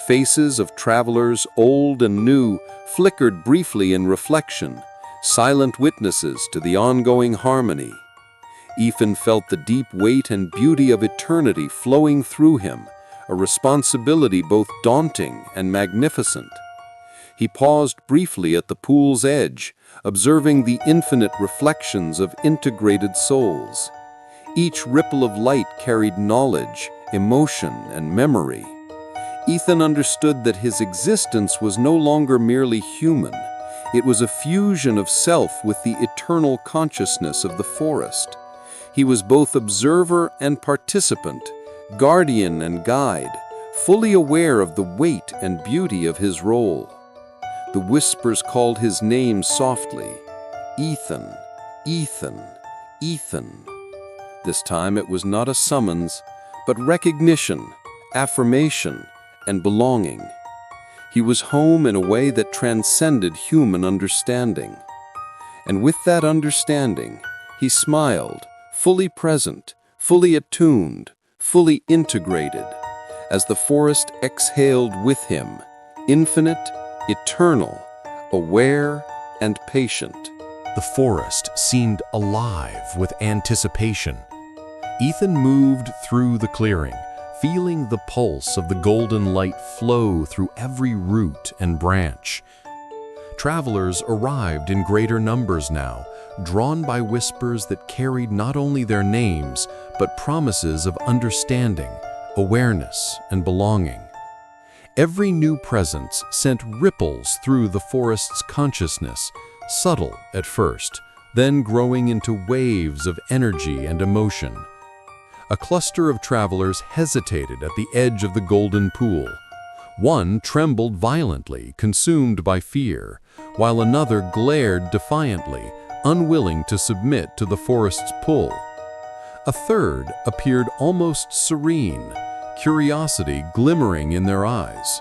Faces of travelers, old and new, flickered briefly in reflection, silent witnesses to the ongoing harmony. Ethan felt the deep weight and beauty of eternity flowing through him, a responsibility both daunting and magnificent. He paused briefly at the pool's edge, observing the infinite reflections of integrated souls. Each ripple of light carried knowledge, emotion, and memory. Ethan understood that his existence was no longer merely human. It was a fusion of self with the eternal consciousness of the forest. He was both observer and participant, guardian and guide, fully aware of the weight and beauty of his role. The whispers called his name softly. Ethan, Ethan, Ethan. This time it was not a summons, but recognition, affirmation, and belonging. He was home in a way that transcended human understanding. And with that understanding, he smiled, fully present, fully attuned, fully integrated, as the forest exhaled with him, infinite, eternal, aware, and patient. The forest seemed alive with anticipation. Ethan moved through the clearing, feeling the pulse of the golden light flow through every root and branch. Travelers arrived in greater numbers now, drawn by whispers that carried not only their names, but promises of understanding, awareness, and belonging. Every new presence sent ripples through the forest's consciousness, subtle at first, then growing into waves of energy and emotion. A cluster of travelers hesitated at the edge of the golden pool. One trembled violently, consumed by fear, while another glared defiantly, unwilling to submit to the forest's pull. A third appeared almost serene, curiosity glimmering in their eyes.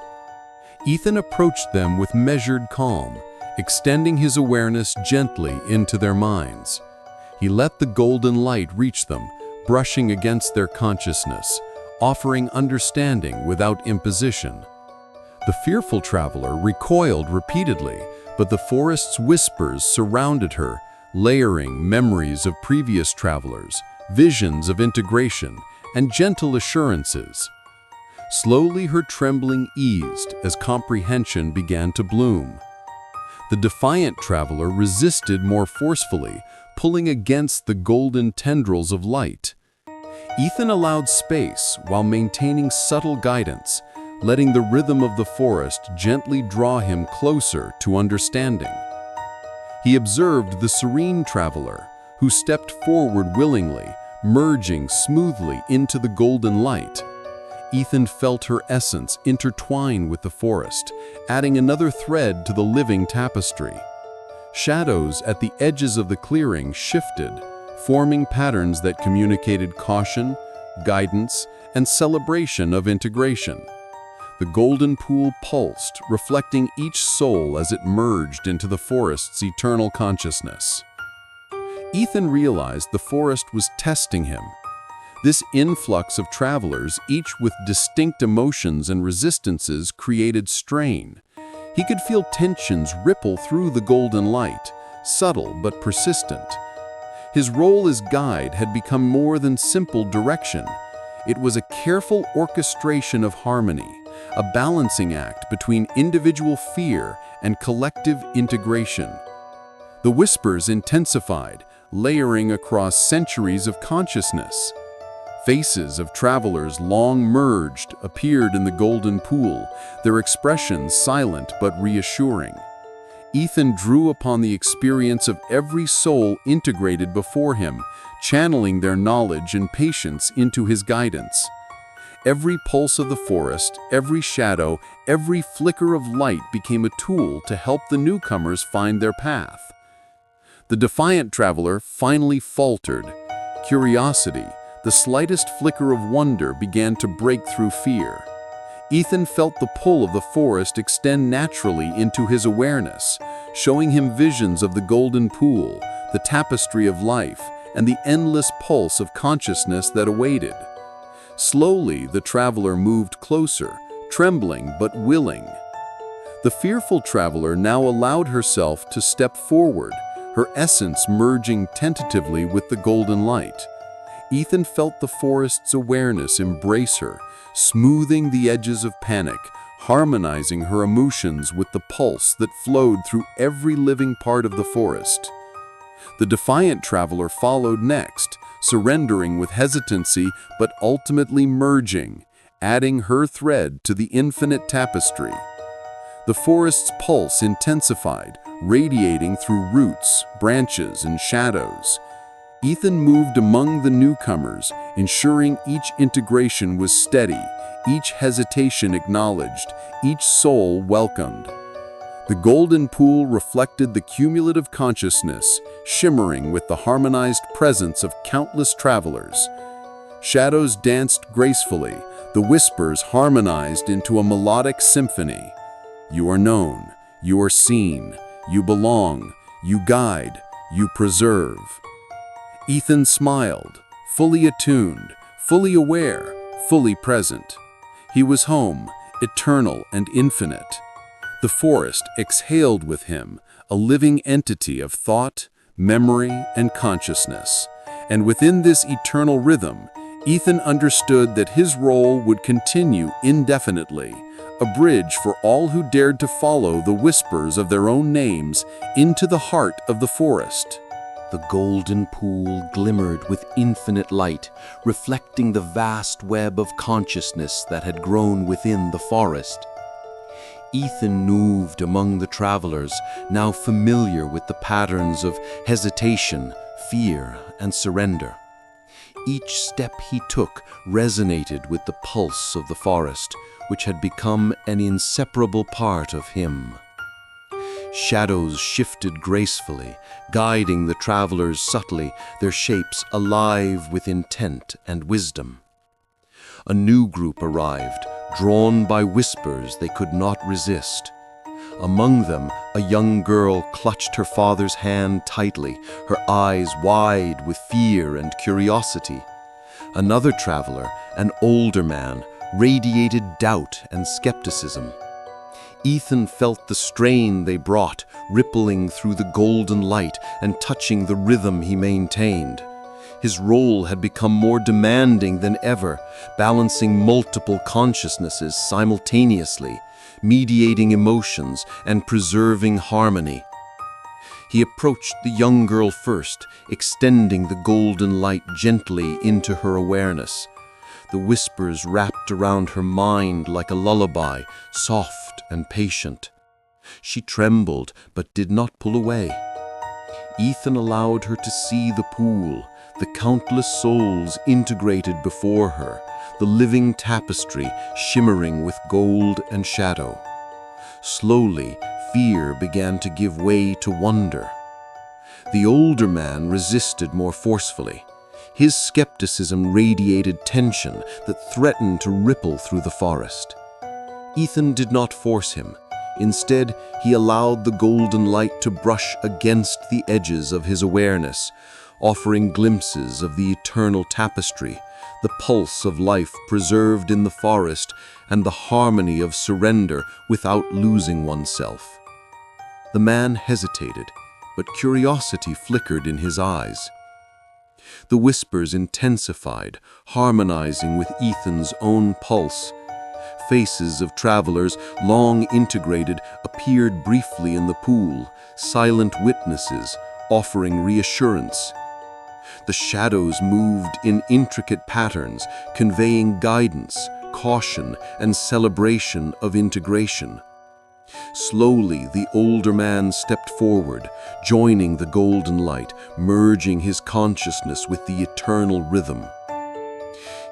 Ethan approached them with measured calm, extending his awareness gently into their minds. He let the golden light reach them, brushing against their consciousness, offering understanding without imposition. The fearful traveler recoiled repeatedly, but the forest's whispers surrounded her, layering memories of previous travelers, visions of integration, and gentle assurances. Slowly her trembling eased as comprehension began to bloom. The defiant traveler resisted more forcefully, pulling against the golden tendrils of light. Ethan allowed space while maintaining subtle guidance, letting the rhythm of the forest gently draw him closer to understanding. He observed the serene traveler, who stepped forward willingly, merging smoothly into the golden light. Ethan felt her essence intertwine with the forest, adding another thread to the living tapestry. Shadows at the edges of the clearing shifted, forming patterns that communicated caution, guidance, and celebration of integration. The golden pool pulsed, reflecting each soul as it merged into the forest's eternal consciousness. Ethan realized the forest was testing him. This influx of travelers, each with distinct emotions and resistances, created strain. He could feel tensions ripple through the golden light, subtle but persistent. His role as guide had become more than simple direction. It was a careful orchestration of harmony, a balancing act between individual fear and collective integration. The whispers intensified, layering across centuries of consciousness. Faces of travelers long merged appeared in the golden pool, their expressions silent but reassuring. Ethan drew upon the experience of every soul integrated before him, channeling their knowledge and patience into his guidance. Every pulse of the forest, every shadow, every flicker of light became a tool to help the newcomers find their path. The defiant traveler finally faltered. Curiosity, the slightest flicker of wonder, began to break through fear. Ethan felt the pull of the forest extend naturally into his awareness, showing him visions of the golden pool, the tapestry of life, and the endless pulse of consciousness that awaited. Slowly, the traveler moved closer, trembling but willing. The fearful traveler now allowed herself to step forward, her essence merging tentatively with the golden light. Ethan felt the forest's awareness embrace her, smoothing the edges of panic, harmonizing her emotions with the pulse that flowed through every living part of the forest. The defiant traveler followed next, surrendering with hesitancy but ultimately merging, adding her thread to the infinite tapestry. The forest's pulse intensified, radiating through roots, branches, and shadows. Ethan moved among the newcomers, ensuring each integration was steady, each hesitation acknowledged, each soul welcomed. The golden pool reflected the cumulative consciousness, shimmering with the harmonized presence of countless travelers. Shadows danced gracefully, the whispers harmonized into a melodic symphony. You are known, you are seen, you belong, you guide, you preserve. Ethan smiled, fully attuned, fully aware, fully present. He was home, eternal and infinite. The forest exhaled with him, a living entity of thought, memory, and consciousness. And within this eternal rhythm, Ethan understood that his role would continue indefinitely, a bridge for all who dared to follow the whispers of their own names into the heart of the forest. The golden pool glimmered with infinite light, reflecting the vast web of consciousness that had grown within the forest. Ethan moved among the travelers, now familiar with the patterns of hesitation, fear, and surrender. Each step he took resonated with the pulse of the forest, which had become an inseparable part of him. Shadows shifted gracefully, guiding the travelers subtly, their shapes alive with intent and wisdom. A new group arrived, drawn by whispers they could not resist. Among them, a young girl clutched her father's hand tightly, her eyes wide with fear and curiosity. Another traveler, an older man, radiated doubt and skepticism. Ethan felt the strain they brought, rippling through the golden light and touching the rhythm he maintained. His role had become more demanding than ever, balancing multiple consciousnesses simultaneously, mediating emotions and preserving harmony. He approached the young girl first, extending the golden light gently into her awareness. The whispers wrapped around her mind like a lullaby, soft and patient. She trembled but did not pull away. Ethan allowed her to see the pool, the countless souls integrated before her, the living tapestry shimmering with gold and shadow. Slowly, fear began to give way to wonder. The older man resisted more forcefully. His skepticism radiated tension that threatened to ripple through the forest. Ethan did not force him. Instead, he allowed the golden light to brush against the edges of his awareness, offering glimpses of the eternal tapestry, the pulse of life preserved in the forest, and the harmony of surrender without losing oneself. The man hesitated, but curiosity flickered in his eyes. The whispers intensified, harmonizing with Ethan's own pulse. Faces of travelers, long integrated, appeared briefly in the pool, silent witnesses, offering reassurance. The shadows moved in intricate patterns, conveying guidance, caution, and celebration of integration. Slowly, the older man stepped forward, joining the golden light, merging his consciousness with the eternal rhythm.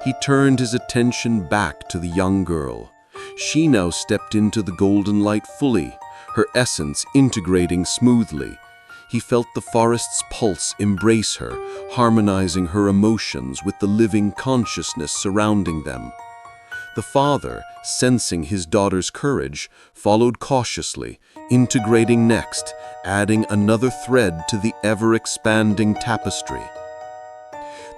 He turned his attention back to the young girl. She now stepped into the golden light fully, her essence integrating smoothly. He felt the forest's pulse embrace her, harmonizing her emotions with the living consciousness surrounding them. The father, sensing his daughter's courage, followed cautiously, integrating next, adding another thread to the ever-expanding tapestry.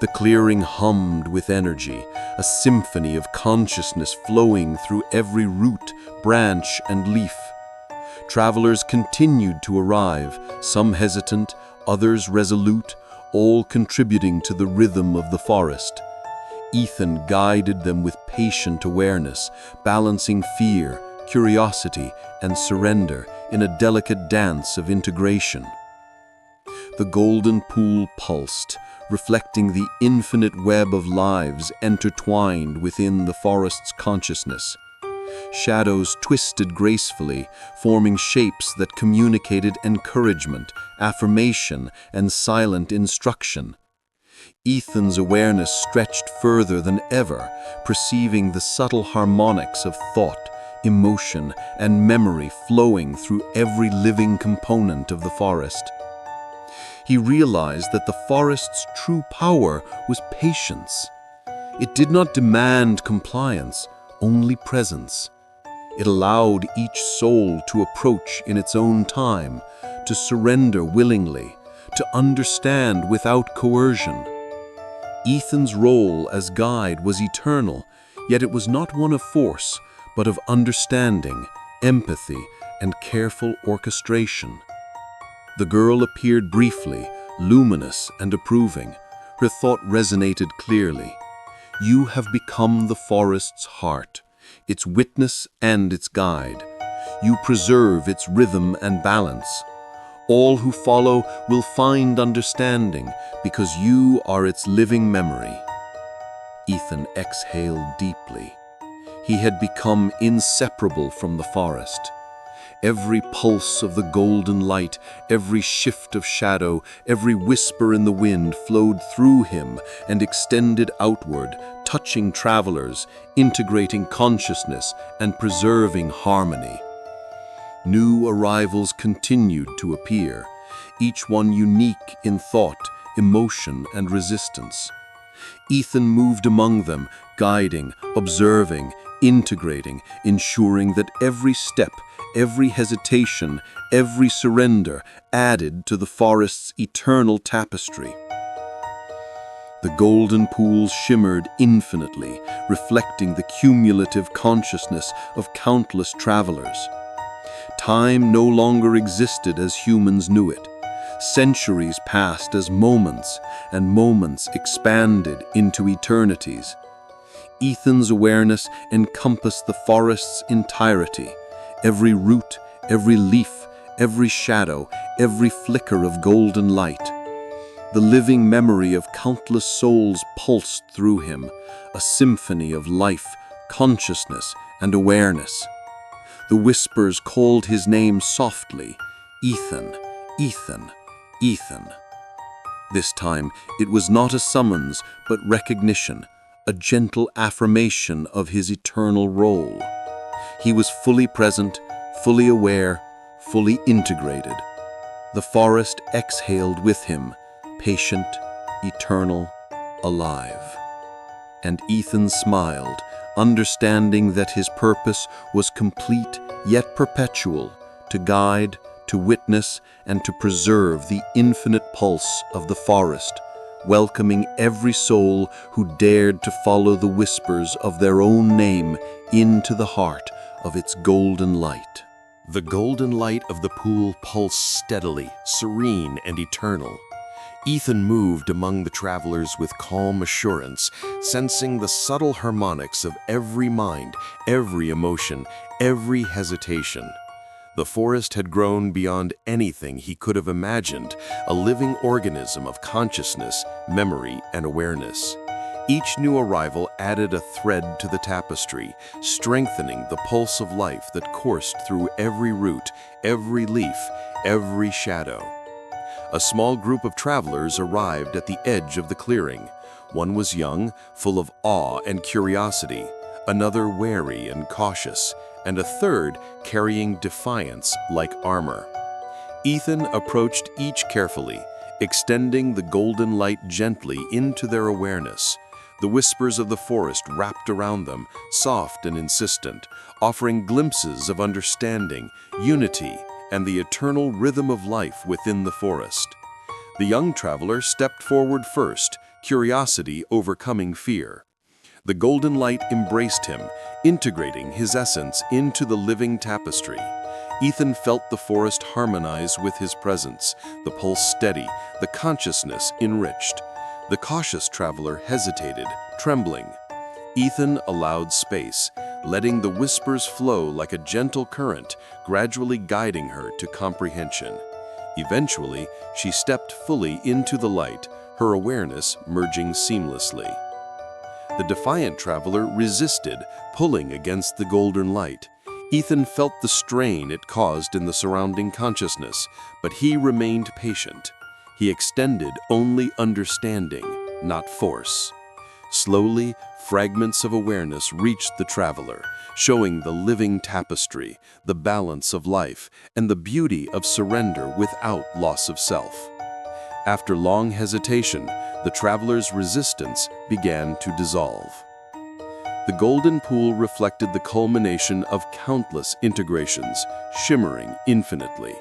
The clearing hummed with energy, a symphony of consciousness flowing through every root, branch, and leaf. Travelers continued to arrive, some hesitant, others resolute, all contributing to the rhythm of the forest. Ethan guided them with patient awareness, balancing fear, curiosity, and surrender in a delicate dance of integration. The golden pool pulsed, reflecting the infinite web of lives intertwined within the forest's consciousness. Shadows twisted gracefully, forming shapes that communicated encouragement, affirmation, and silent instruction. Ethan's awareness stretched further than ever, perceiving the subtle harmonics of thought, emotion, and memory flowing through every living component of the forest. He realized that the forest's true power was patience. It did not demand compliance, only presence. It allowed each soul to approach in its own time, to surrender willingly, to understand without coercion. Ethan's role as guide was eternal, yet it was not one of force, but of understanding, empathy, and careful orchestration. The girl appeared briefly, luminous and approving. Her thought resonated clearly. You have become the forest's heart, its witness and its guide. You preserve its rhythm and balance. All who follow will find understanding because you are its living memory. Ethan exhaled deeply. He had become inseparable from the forest. Every pulse of the golden light, every shift of shadow, every whisper in the wind flowed through him and extended outward, touching travelers, integrating consciousness, and preserving harmony. New arrivals continued to appear, each one unique in thought, emotion, and resistance. Ethan moved among them, guiding, observing, integrating, ensuring that every step, every hesitation, every surrender added to the forest's eternal tapestry. The golden pool shimmered infinitely, reflecting the cumulative consciousness of countless travelers. Time no longer existed as humans knew it. Centuries passed as moments, and moments expanded into eternities. Ethan's awareness encompassed the forest's entirety. Every root, every leaf, every shadow, every flicker of golden light. The living memory of countless souls pulsed through him, a symphony of life, consciousness, and awareness. The whispers called his name softly, Ethan, Ethan, Ethan. This time, it was not a summons, but recognition, a gentle affirmation of his eternal role. He was fully present, fully aware, fully integrated. The forest exhaled with him, patient, eternal, alive. And Ethan smiled, understanding that his purpose was complete yet perpetual, to guide, to witness and to preserve the infinite pulse of the forest, welcoming every soul who dared to follow the whispers of their own name into the heart of its golden light. The golden light of the pool pulsed steadily, serene and eternal. Ethan moved among the travelers with calm assurance, sensing the subtle harmonics of every mind, every emotion, every hesitation. The forest had grown beyond anything he could have imagined, a living organism of consciousness, memory, and awareness. Each new arrival added a thread to the tapestry, strengthening the pulse of life that coursed through every root, every leaf, every shadow. A small group of travelers arrived at the edge of the clearing. One was young, full of awe and curiosity, another wary and cautious, and a third carrying defiance like armor. Ethan approached each carefully, extending the golden light gently into their awareness. The whispers of the forest wrapped around them, soft and insistent, offering glimpses of understanding, unity, and the eternal rhythm of life within the forest. The young traveler stepped forward first, curiosity overcoming fear. The golden light embraced him, integrating his essence into the living tapestry. Ethan felt the forest harmonize with his presence, the pulse steady, the consciousness enriched. The cautious traveler hesitated, trembling. Ethan allowed space, letting the whispers flow like a gentle current, gradually guiding her to comprehension. Eventually, she stepped fully into the light, her awareness merging seamlessly. The defiant traveler resisted, pulling against the golden light. Ethan felt the strain it caused in the surrounding consciousness, but he remained patient. He extended only understanding, not force. Slowly, fragments of awareness reached the traveler, showing the living tapestry, the balance of life, and the beauty of surrender without loss of self. After long hesitation, the traveler's resistance began to dissolve. The golden pool reflected the culmination of countless integrations, shimmering infinitely.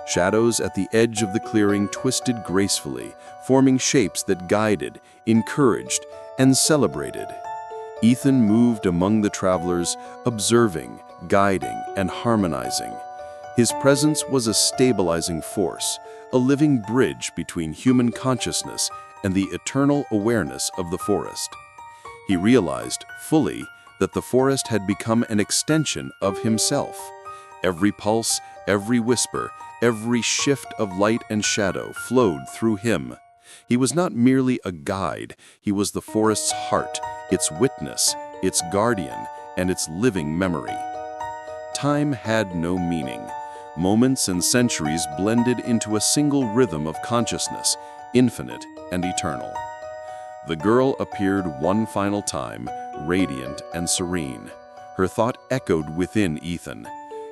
Shadows at the edge of the clearing twisted gracefully, forming shapes that guided, encouraged, and celebrated. Ethan moved among the travelers, observing, guiding, and harmonizing. His presence was a stabilizing force, a living bridge between human consciousness and the eternal awareness of the forest. He realized fully that the forest had become an extension of himself. Every pulse, every whisper, every shift of light and shadow flowed through him. He was not merely a guide, he was the forest's heart, its witness, its guardian, and its living memory. Time had no meaning. Moments and centuries blended into a single rhythm of consciousness, infinite and eternal. The girl appeared one final time, radiant and serene. Her thought echoed within Ethan.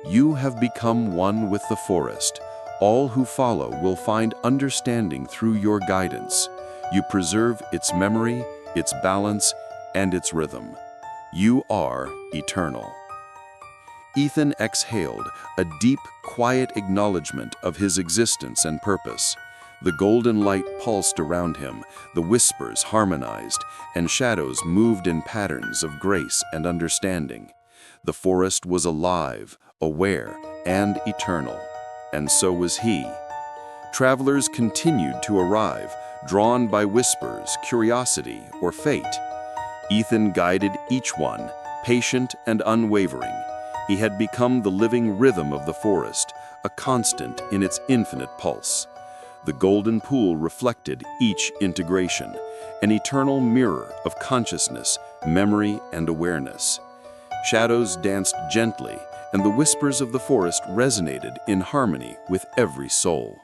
You have become one with the forest. All who follow will find understanding through your guidance. You preserve its memory, its balance, and its rhythm. You are eternal. Ethan exhaled, a deep, quiet acknowledgement of his existence and purpose. The golden light pulsed around him, the whispers harmonized, and shadows moved in patterns of grace and understanding. The forest was alive, aware, and eternal, and so was he. Travelers continued to arrive, drawn by whispers, curiosity, or fate. Ethan guided each one, patient and unwavering. He had become the living rhythm of the forest, a constant in its infinite pulse. The golden pool reflected each integration, an eternal mirror of consciousness, memory, and awareness. Shadows danced gently, and the whispers of the forest resonated in harmony with every soul.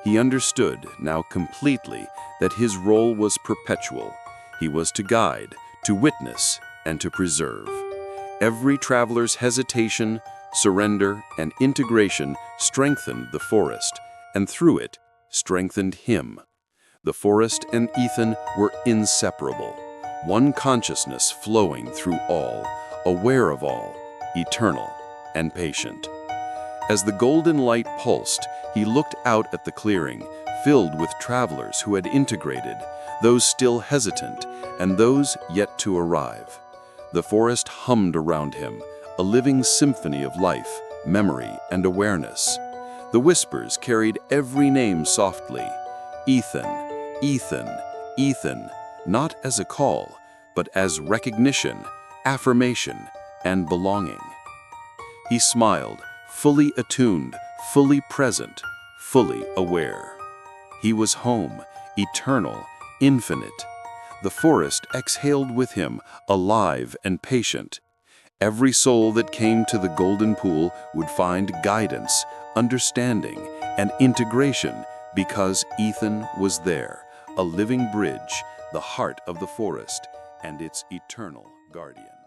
He understood now completely that his role was perpetual. He was to guide, to witness, and to preserve. Every traveler's hesitation, surrender, and integration strengthened the forest, and through it, strengthened him. The forest and Ethan were inseparable, one consciousness flowing through all, aware of all, eternal and patient. As the golden light pulsed, he looked out at the clearing, filled with travelers who had integrated, those still hesitant, and those yet to arrive. The forest hummed around him, a living symphony of life, memory, and awareness. The whispers carried every name softly. Ethan, Ethan, Ethan, not as a call, but as recognition, affirmation, and belonging. He smiled, fully attuned, fully present, fully aware. He was home, eternal, infinite. The forest exhaled with him, alive and patient. Every soul that came to the golden pool would find guidance, understanding, and integration because Ethan was there, a living bridge, the heart of the forest, and its eternal guardian.